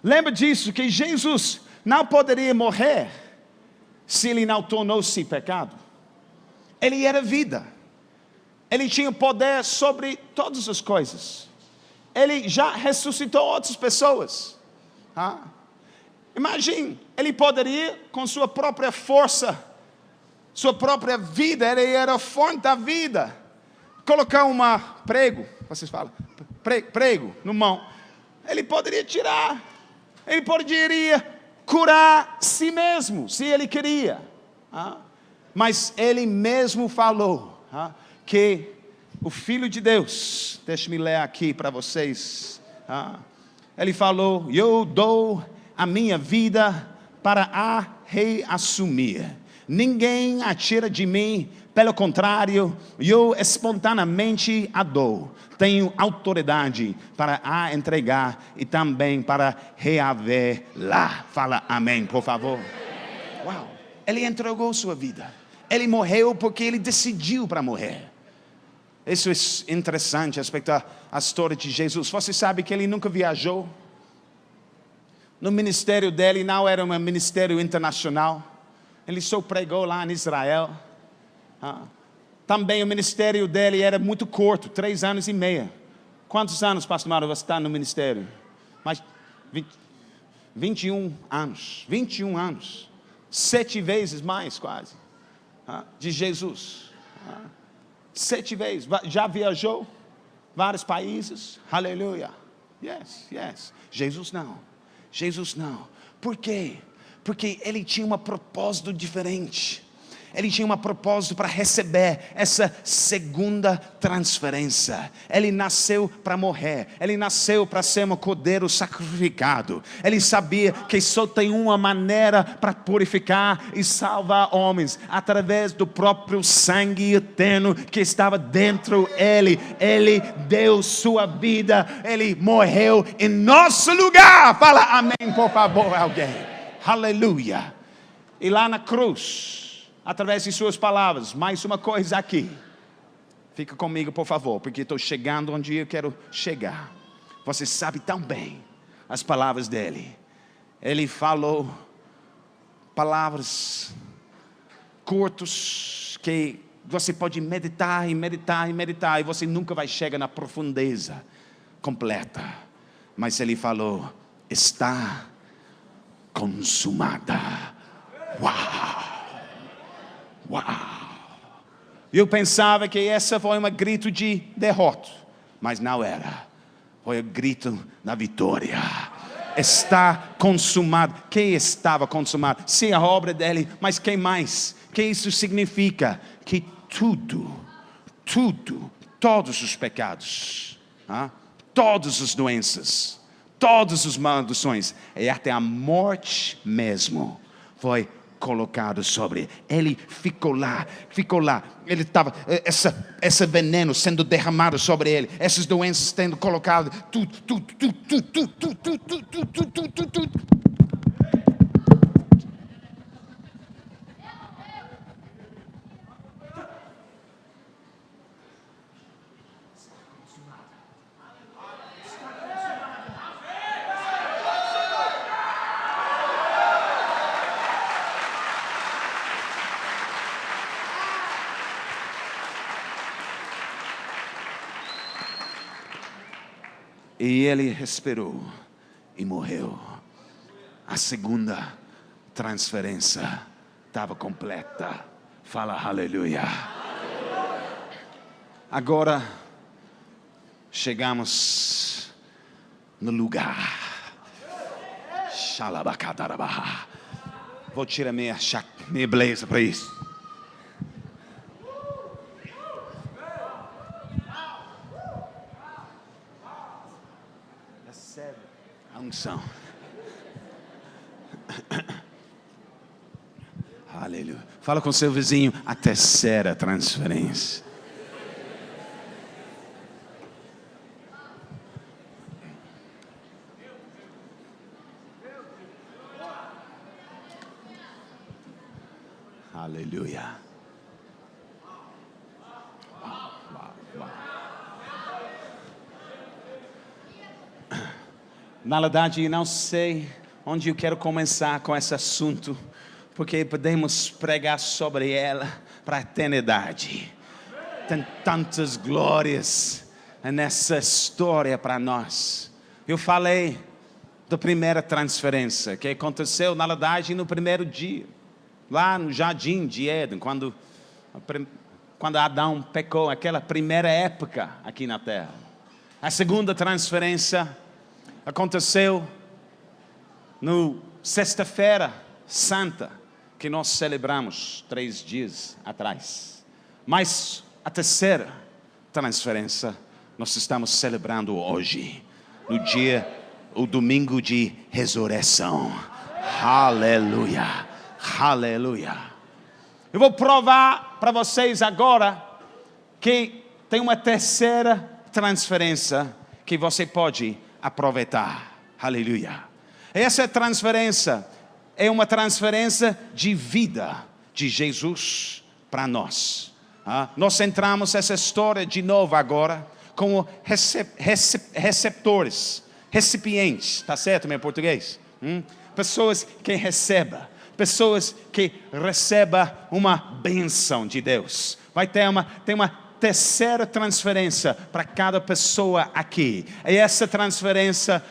Lembra disso, que Jesus não poderia morrer se ele não tornou-se pecado. Ele era vida. Ele tinha poder sobre todas as coisas. Ele já ressuscitou outras pessoas. Imagine, ele poderia, com sua própria força, sua própria vida, ele era a fonte da vida, colocar prego, vocês falam, prego no mão. Ele poderia tirar, ele poderia curar si mesmo, se ele queria. Mas ele mesmo falou que o Filho de Deus, deixe-me ler aqui para vocês. Ele falou: eu dou a minha vida para a reassumir. Ninguém a tira de mim, pelo contrário, eu espontaneamente a dou. Tenho autoridade para a entregar e também para reavê-la. Fala amém, por favor. Uau, ele entregou sua vida. Ele morreu porque ele decidiu para morrer. Isso é interessante, respeito à história de Jesus. Você sabe que ele nunca viajou? No ministério dele não era um ministério internacional. Ele só pregou lá em Israel. Também o ministério dele era muito curto, 3 anos e meio. Quantos anos, pastor Mauro, você está no ministério? Mais 21 anos. 21 anos. 7 vezes mais quase. De Jesus. 7 vezes. Já viajou? Vários países. Aleluia. Yes. Jesus não. Por quê? Porque ele tinha um propósito diferente. Ele tinha um propósito para receber essa segunda transferência. Ele nasceu para morrer. Ele nasceu para ser um cordeiro sacrificado. Ele sabia que só tem uma maneira para purificar e salvar homens, através do próprio sangue eterno que estava dentro dele. Ele deu sua vida. Ele morreu em nosso lugar. Fala amém, por favor, alguém. Aleluia. E lá na cruz, através de suas palavras, mais uma coisa aqui. Fica comigo, por favor, porque estou chegando onde eu quero chegar. Você sabe tão bem as palavras dele. Ele falou palavras curtas que você pode meditar e você nunca vai chegar na profundeza completa. Mas ele falou: está consumada. Uau! Eu pensava que essa foi um grito de derrota, mas não era. Foi um grito da vitória. Está consumado. Quem estava consumado? Sim, a obra dele, mas quem mais? Que isso significa? Que todos os pecados, todas as doenças, todas as maldições, e até a morte mesmo, foi colocado sobre ele. Ficou lá. Ele estava, esse veneno sendo derramado sobre ele, essas doenças sendo colocadas, tudo. E ele respirou e morreu. A segunda transferência estava completa. Fala aleluia. Agora chegamos no lugar. Xalabacatarabaha. Vou tirar minha blazer para isso. A unção. Aleluia. Fala com seu vizinho: a terceira transferência. Aleluia. Na verdade, eu não sei onde eu quero começar com esse assunto, porque podemos pregar sobre ela para a eternidade. Tem tantas glórias nessa história para nós. Eu falei da primeira transferência que aconteceu, na verdade, no primeiro dia. Lá no Jardim de Éden, quando Adão pecou, aquela primeira época aqui na Terra. A segunda transferência aconteceu no Sexta-feira Santa, que nós celebramos 3 dias atrás. Mas a terceira transferência nós estamos celebrando hoje, o domingo de ressurreição. Aleluia, aleluia. Eu vou provar para vocês agora que tem uma terceira transferência que você pode aproveitar. Aleluia. Essa transferência é uma transferência de vida de Jesus para nós. Nós entramos nessa história de novo agora como receptores, recipientes, tá certo meu português? Pessoas que recebem, pessoas que recebem uma bênção de Deus. Tem uma terceira transferência para cada pessoa aqui. E essa transferência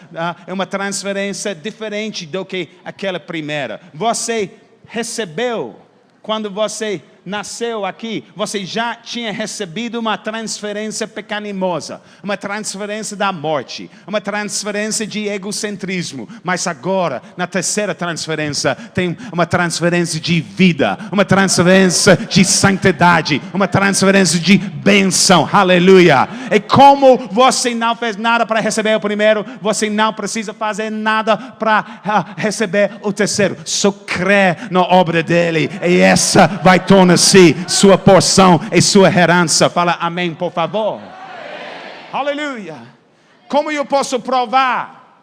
é uma transferência diferente do que aquela primeira. Você recebeu, quando você nasceu aqui, você já tinha recebido uma transferência pecaminosa, uma transferência da morte, uma transferência de egocentrismo. Mas agora, na terceira transferência, tem uma transferência de vida, uma transferência de santidade, uma transferência de bênção. Aleluia! E como você não fez nada para receber o primeiro, você não precisa fazer nada para receber o terceiro. Só crê na obra dele, e essa vai tornar-se sua porção e sua herança. Fala amém, por favor. Aleluia. Como eu posso provar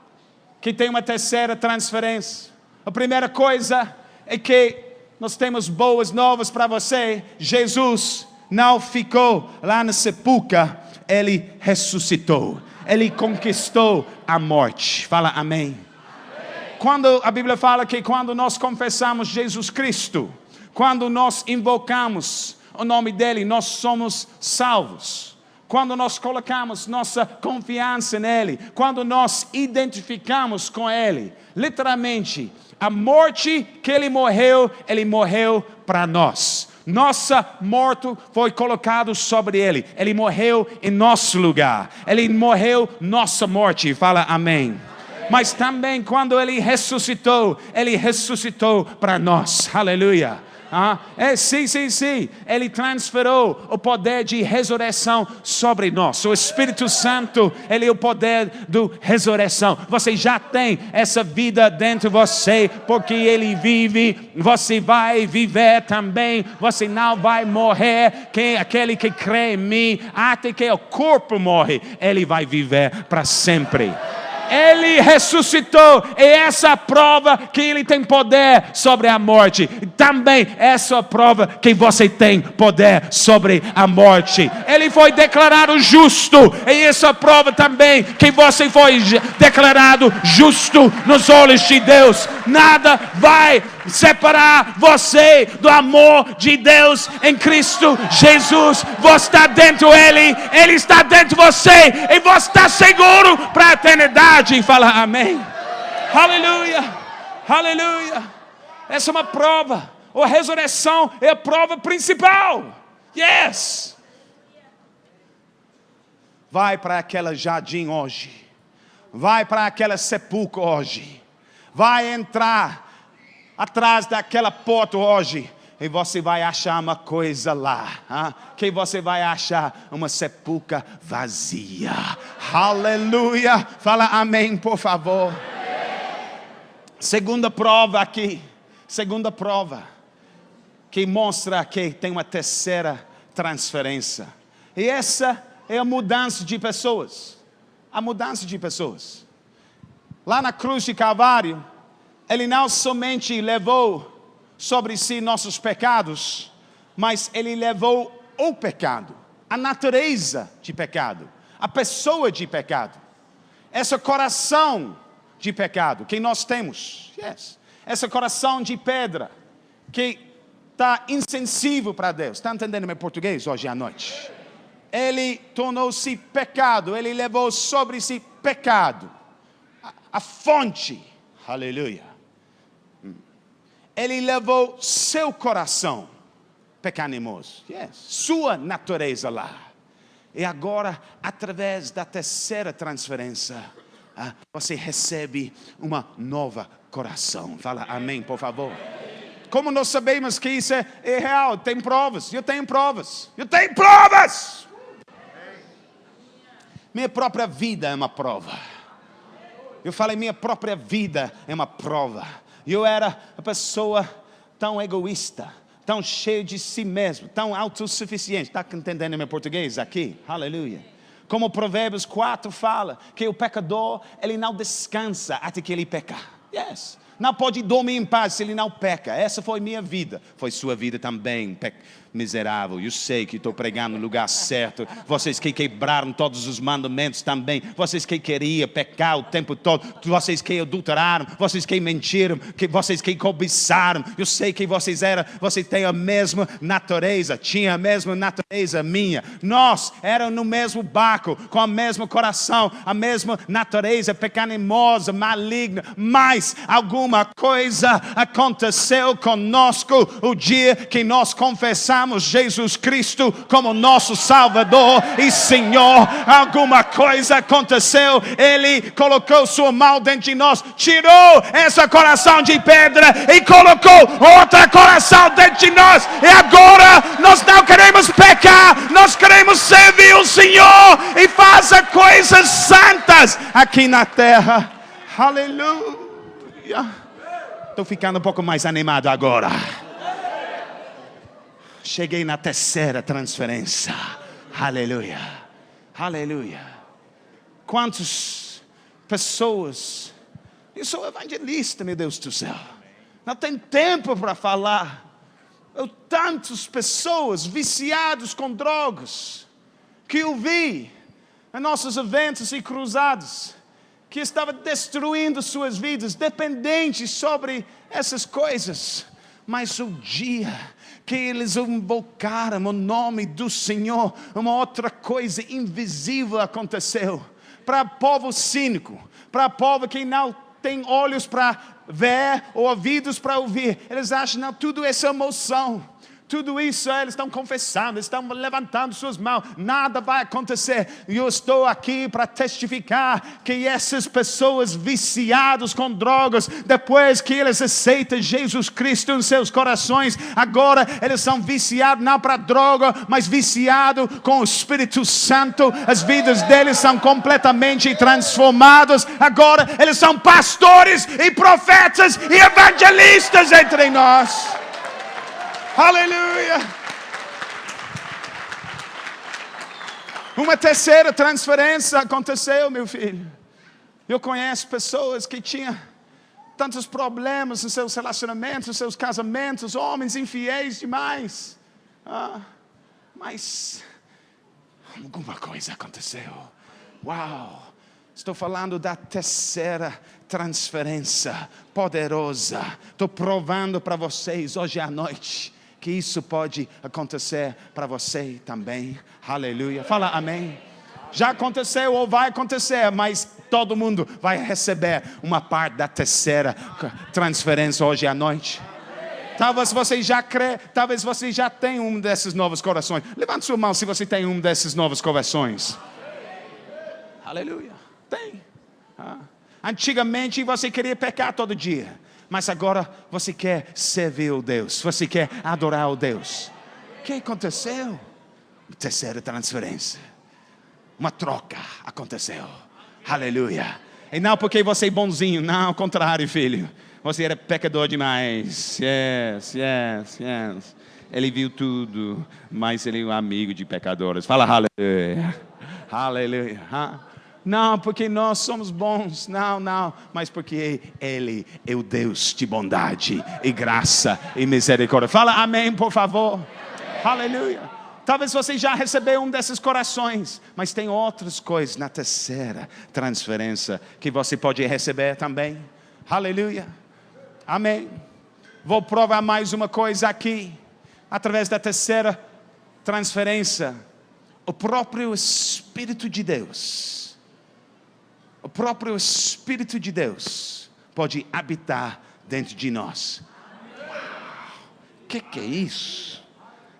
que tem uma terceira transferência? A primeira coisa é que nós temos boas novas para você. Jesus não ficou lá na sepulcro, ele ressuscitou. Ele conquistou a morte. Fala amém. Quando a Bíblia fala que quando nós confessamos Jesus Cristo, quando nós invocamos o nome dele, nós somos salvos. Quando nós colocamos nossa confiança nele, quando nós identificamos com ele, literalmente, a morte que ele morreu para nós. Nossa morte foi colocado sobre ele morreu em nosso lugar, ele morreu nossa morte. Fala amém. Mas também quando ele ressuscitou para nós. Aleluia. Sim. Ele transferiu o poder de ressurreição sobre nós. O Espírito Santo, ele é o poder da ressurreição. Você já tem essa vida dentro de você, porque ele vive. Você vai viver também. Você não vai morrer. Aquele que crê em mim, até que o corpo morre, ele vai viver para sempre. Ele ressuscitou, e essa é a prova que ele tem poder sobre a morte. Também essa é a prova que você tem poder sobre a morte. Ele foi declarado justo, e essa é a prova também que você foi declarado justo nos olhos de Deus. Nada vai separar você do amor de Deus em Cristo Jesus. Você está dentro dele, ele está dentro de você, e você está seguro para a eternidade. Fala amém. Aleluia, aleluia. Essa é uma prova. A ressurreição é a prova principal. Yes. Vai para aquele jardim hoje, vai para aquele sepulcro hoje, vai entrar atrás daquela porta hoje, e você vai achar uma coisa lá, que você vai achar uma sepulcro vazia. Aleluia. Fala amém, por favor. Segunda prova aqui, segunda prova que mostra que tem uma terceira transferência, e essa é a mudança de pessoas. A mudança de pessoas. Lá na cruz de Calvário, ele não somente levou sobre si nossos pecados, mas ele levou o pecado, a natureza de pecado, a pessoa de pecado, esse coração de pecado que nós temos, esse coração de pedra que está insensível para Deus. Está entendendo meu português hoje à noite? Ele tornou-se pecado, ele levou sobre si pecado, a fonte. Aleluia. Ele levou seu coração pecaminoso. Yes. Sua natureza lá. E agora, através da terceira transferência, você recebe uma nova coração. Fala amém, por favor. Como nós sabemos que isso é real? Tem provas. Eu tenho provas. Eu tenho provas. Minha própria vida é uma prova. Eu falei, minha própria vida é uma prova. Eu era uma pessoa tão egoísta, tão cheia de si mesmo, tão autossuficiente. Está entendendo meu português aqui? Aleluia. Como Provérbios 4 fala, que o pecador, ele não descansa até que ele pecar. Yes. Não pode dormir em paz se ele não peca. Essa foi minha vida. Foi sua vida também, miserável. Eu sei que estou pregando no lugar certo. Vocês que quebraram todos os mandamentos também. Vocês que queriam pecar o tempo todo. Vocês que adulteraram. Vocês que mentiram. Vocês que cobiçaram. Eu sei que vocês têm a mesma natureza. Tinha a mesma natureza minha. Nós éramos no mesmo barco, com o mesmo coração, a mesma natureza pecaminosa, maligna. Mas alguma coisa aconteceu conosco o dia que nós confessamos Jesus Cristo como nosso Salvador e Senhor. Alguma coisa aconteceu. Ele colocou sua mão dentro de nós, tirou esse coração de pedra e colocou outro coração dentro de nós. E agora nós não queremos pecar, nós queremos servir o Senhor e fazer coisas santas aqui na terra. Aleluia. Estou ficando um pouco mais animado agora. Cheguei na terceira transferência. Aleluia. Aleluia. Quantas pessoas... Eu sou evangelista, meu Deus do céu. Não tem tempo para falar. Tantas pessoas viciadas com drogas que eu vi em nossos eventos e cruzados, que estava destruindo suas vidas, dependentes sobre essas coisas. Mas o dia que eles invocaram o nome do Senhor, uma outra coisa invisível aconteceu. Para o povo cínico, para o povo que não tem olhos para ver ou ouvidos para ouvir, eles acham que tudo é emoção. Tudo isso eles estão confessando, estão levantando suas mãos, nada vai acontecer. E eu estou aqui para testificar que essas pessoas viciadas com drogas, depois que eles aceitam Jesus Cristo em seus corações, agora eles são viciados não para droga, mas viciados com o Espírito Santo. As vidas deles são completamente transformadas. Agora eles são pastores e profetas e evangelistas entre nós. Aleluia! Uma terceira transferência aconteceu, meu filho. Eu conheço pessoas que tinham tantos problemas em seus relacionamentos, em seus casamentos, homens infiéis demais. Mas alguma coisa aconteceu. Uau! Estou falando da terceira transferência poderosa. Estou provando para vocês hoje à noite que isso pode acontecer para você também. Aleluia. Fala amém. Já aconteceu ou vai acontecer, mas todo mundo vai receber uma parte da terceira transferência hoje à noite. Talvez você já crê, talvez você já tenha um desses novos corações. Levante sua mão se você tem um desses novos corações. Aleluia. Tem. Antigamente você queria pecar todo dia, mas agora você quer servir o Deus, você quer adorar o Deus. O que aconteceu? Terceira transferência. Uma troca aconteceu. Aleluia. E não porque você é bonzinho, não, ao contrário, filho. Você era pecador demais. Yes. Ele viu tudo, mas ele é um amigo de pecadores. Fala aleluia. Aleluia. Não, porque nós somos bons, não, mas porque Ele é o Deus de bondade e graça e misericórdia. Fala amém, por favor. Aleluia. Talvez você já recebeu um desses corações, mas tem outras coisas na terceira transferência que você pode receber também. Aleluia. Amém. Vou provar mais uma coisa aqui. Através da terceira transferência, o próprio Espírito de Deus, o próprio Espírito de Deus pode habitar dentro de nós. O que é isso?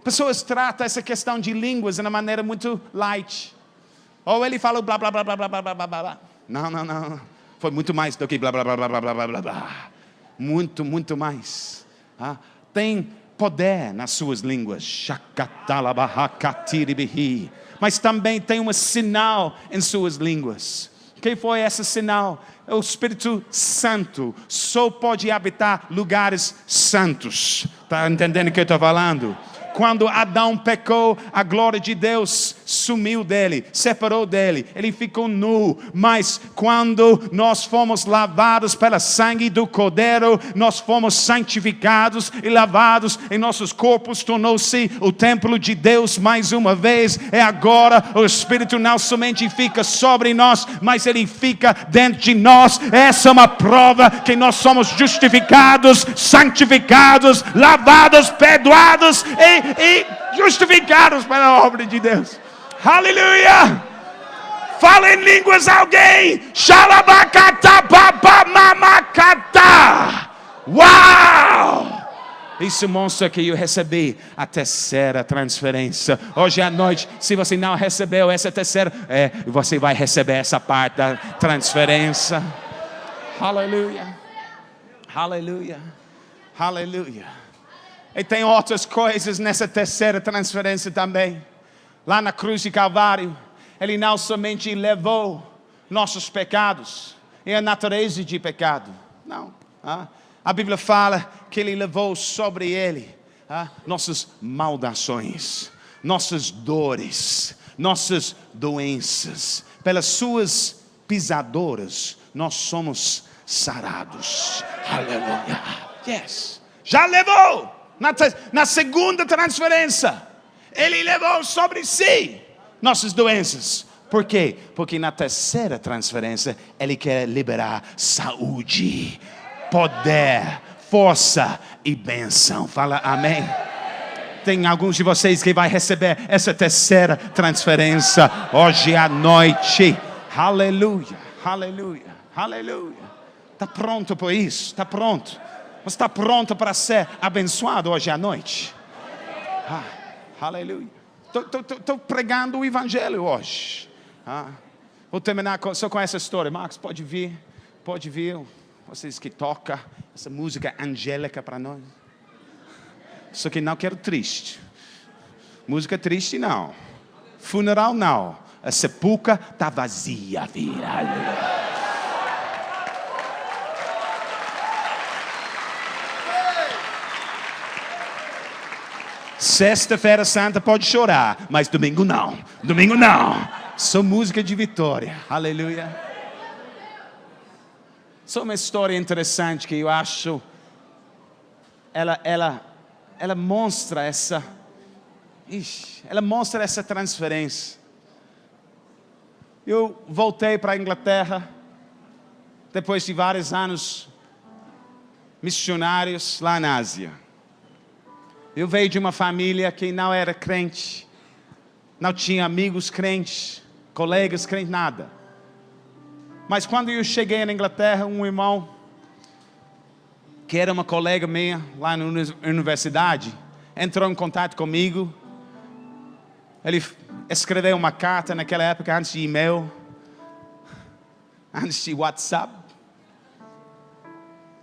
Pessoas tratam essa questão de línguas de uma maneira muito light. Ou ele fala blá, blá, blá, blá, blá, blá, blá, blá. Não. Foi muito mais do que blá, blá, blá, blá, blá, blá, blá, blá. Muito mais. Tem poder nas suas línguas. Mas também tem um sinal em suas línguas. O que foi esse sinal? O Espírito Santo só pode habitar lugares santos. Está entendendo o que eu estou falando? Quando Adão pecou, a glória de Deus sumiu dele, separou dele, ele ficou nu. Mas quando nós fomos lavados pelo sangue do Cordeiro, nós fomos santificados e lavados em nossos corpos, tornou-se o templo de Deus mais uma vez. E agora o Espírito não somente fica sobre nós, mas ele fica dentro de nós. Essa é uma prova que nós somos justificados, santificados, lavados, perdoados e justificados pela obra de Deus. Aleluia! Fala em línguas alguém. Xalabacatapapamamakata. Uau! Isso mostra que eu recebi a terceira transferência. Hoje à noite, se você não recebeu essa terceira, você vai receber essa parte da transferência. Aleluia! Aleluia! Aleluia! E tem outras coisas nessa terceira transferência também. Lá na cruz de Calvário, ele não somente levou nossos pecados e a natureza de pecado. Não. A Bíblia fala que ele levou sobre ele nossas maldições, nossas dores, nossas doenças. Pelas suas pisaduras, nós somos sarados. Aleluia. Yes. Já levou. Na segunda transferência, ele levou sobre si nossas doenças. Por quê? Porque na terceira transferência, ele quer liberar saúde, poder, força e bênção. Fala amém. Tem alguns de vocês que vai receber essa terceira transferência hoje à noite. Aleluia, aleluia, aleluia. Está pronto por isso? Está pronto? Você está pronto para ser abençoado hoje à noite? Aleluia. Estou pregando o Evangelho hoje. Vou terminar só com essa história. Marcos, pode vir. Vocês que tocam essa música angélica para nós. Só que não quero triste. Música triste não. Funeral não. A sepulcra está vazia, vira. Sexta-feira Santa pode chorar, mas domingo não. Domingo não. Só música de vitória. Aleluia. Só uma história interessante que eu acho. Ela mostra essa. Ela mostra essa transferência. Eu voltei para a Inglaterra depois de vários anos missionários lá na Ásia. Eu veio de uma família que não era crente, não tinha amigos crentes, colegas crentes, nada. Mas quando eu cheguei na Inglaterra, um irmão, que era uma colega minha lá na universidade, entrou em contato comigo. Ele escreveu uma carta naquela época, antes de e-mail, antes de WhatsApp.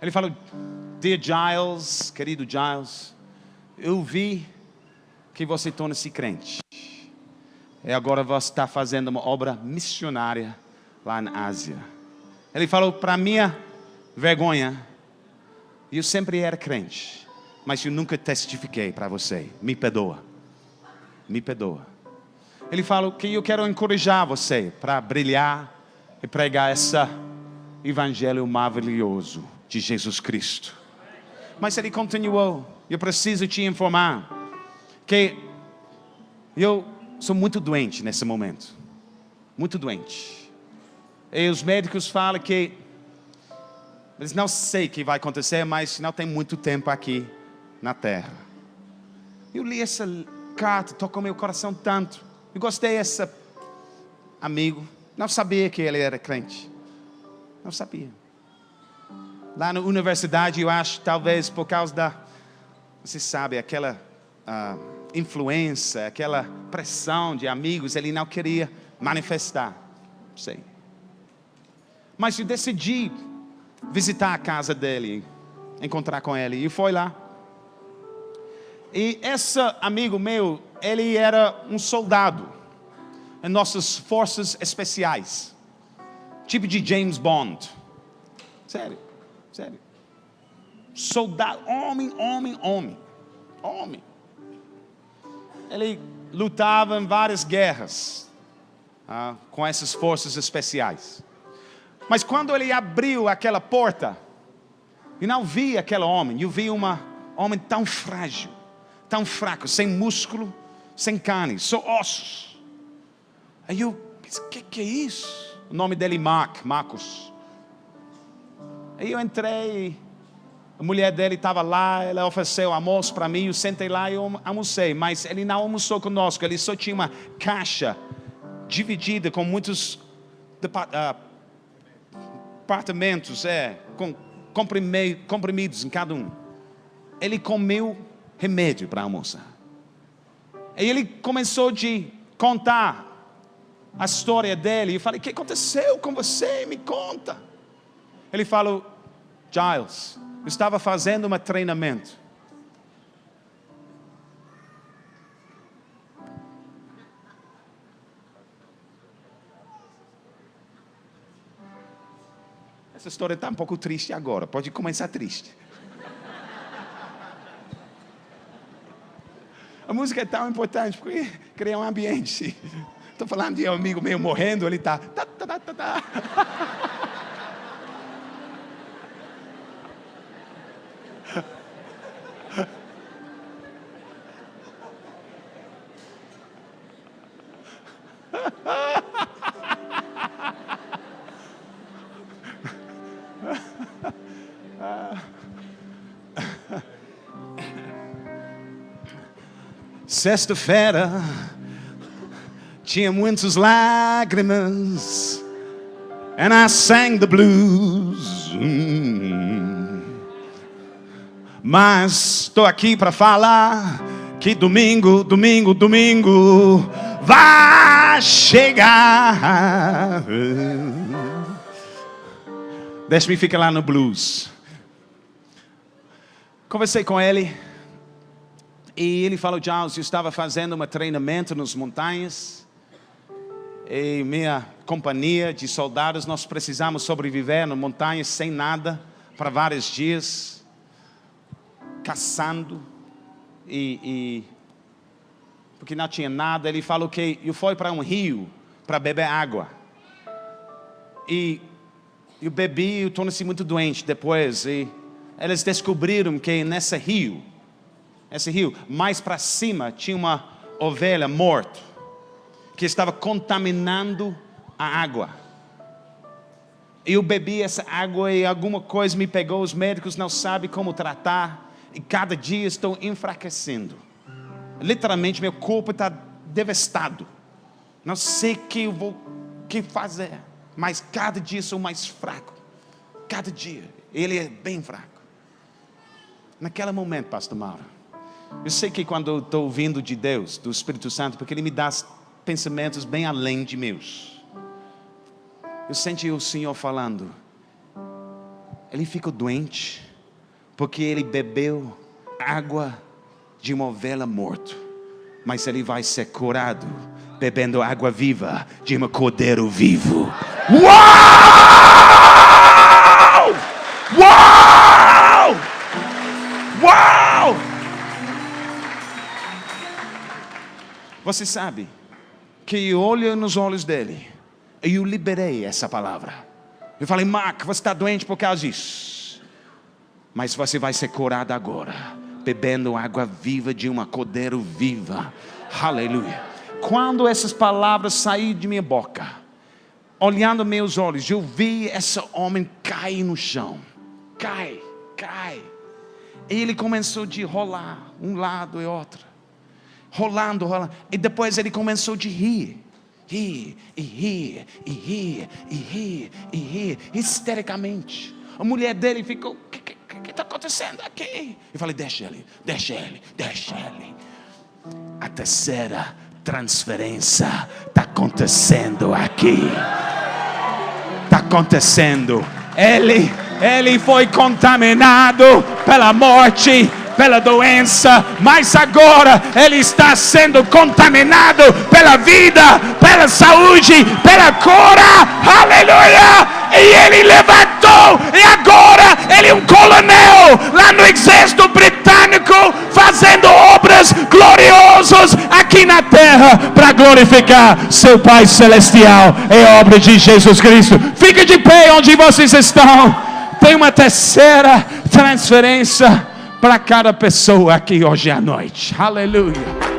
Ele falou: Dear Giles, querido Giles, eu vi que você torna-se crente. E agora você está fazendo uma obra missionária lá na Ásia. Ele falou, para minha vergonha, eu sempre era crente, mas eu nunca testifiquei para você. Me perdoa. Me perdoa. Ele falou que eu quero encorajar você para brilhar e pregar esse evangelho maravilhoso de Jesus Cristo. Mas ele continuou: eu preciso te informar que eu sou muito doente nesse momento. Muito doente. E os médicos falam que eles não sei o que vai acontecer, mas não tem muito tempo aqui na terra. Eu li essa carta, tocou meu coração tanto. Eu gostei desse amigo. Não sabia que ele era crente. Não sabia. Lá na universidade, eu acho, talvez por causa da... Você sabe, aquela influência, aquela pressão de amigos, ele não queria manifestar. Não sei. Mas eu decidi visitar a casa dele, encontrar com ele, e foi lá. E esse amigo meu, ele era um soldado em nossas forças especiais. Tipo de James Bond. Sério, sério. Soldado, homem. Ele lutava em várias guerras com essas forças especiais. Mas quando ele abriu aquela porta, eu não vi aquele homem. Eu vi um homem tão frágil, tão fraco, sem músculo, sem carne, só ossos. Aí eu pensei, o que é isso? O nome dele é Marcos. Aí eu entrei, a mulher dele estava lá, ela ofereceu almoço para mim, eu sentei lá e eu almocei. Mas ele não almoçou conosco, ele só tinha uma caixa dividida com muitos apartamentos, com comprimidos em cada um. Ele comeu remédio para almoçar. Aí ele começou a contar a história dele. Eu falei, o que aconteceu com você? Me conta. Ele falou, Giles, eu estava fazendo um treinamento. Essa história está um pouco triste agora. Pode começar triste. A música é tão importante porque cria um ambiente. Estou falando de um amigo meu morrendo, ele está... Sexta-feira tinha muitas lágrimas, and I sang the blues. Mas estou aqui para falar que domingo vai chegar. Deixa-me ficar lá no blues. Conversei com ele. E ele falou, Giles, eu estava fazendo um treinamento nas montanhas. E minha companhia de soldados, nós precisamos sobreviver nas montanhas sem nada, para vários dias, caçando. Porque não tinha nada. Ele falou que eu fui para um rio para beber água. E eu bebi, eu tornei-se muito doente depois. E eles descobriram que nesse rio, mais para cima, tinha uma ovelha morta, que estava contaminando a água. Eu bebi essa água e alguma coisa me pegou, os médicos não sabem como tratar, e cada dia estou enfraquecendo. Literalmente, meu corpo está devastado. Não sei o que fazer, mas cada dia sou mais fraco. Cada dia, ele é bem fraco. Naquele momento, pastor Mauro, eu sei que quando eu estou ouvindo de Deus, do Espírito Santo, porque Ele me dá pensamentos bem além de meus. Eu senti o Senhor falando, ele ficou doente, porque ele bebeu água de uma ovelha morta. Mas ele vai ser curado, bebendo água viva de um cordeiro vivo. Uau! Uau! Uau! Você sabe que eu olho nos olhos dele e eu liberei essa palavra. Eu falei, Mark, você está doente por causa disso. Mas você vai ser curado agora, bebendo água viva de uma cordeiro viva. Aleluia. Quando essas palavras saíram de minha boca, olhando meus olhos, eu vi esse homem cair no chão. Cai. E ele começou a rolar um lado e outro. Rolando. E depois ele começou a rir. ri, e ri, e ri, e ri, e ri, histericamente. A mulher dele ficou, o que está acontecendo aqui? Eu falei, deixa ele. A terceira transferência está acontecendo aqui. Está acontecendo. Ele foi contaminado pela morte, pela doença, mas agora ele está sendo contaminado pela vida, pela saúde, pela cura. Aleluia! E ele levantou, e agora ele é um coronel lá no exército britânico, fazendo obras gloriosas aqui na terra, para glorificar seu Pai Celestial, em obra de Jesus Cristo. Fique de pé onde vocês estão. Tem uma terceira transferência para cada pessoa aqui hoje à noite. Aleluia.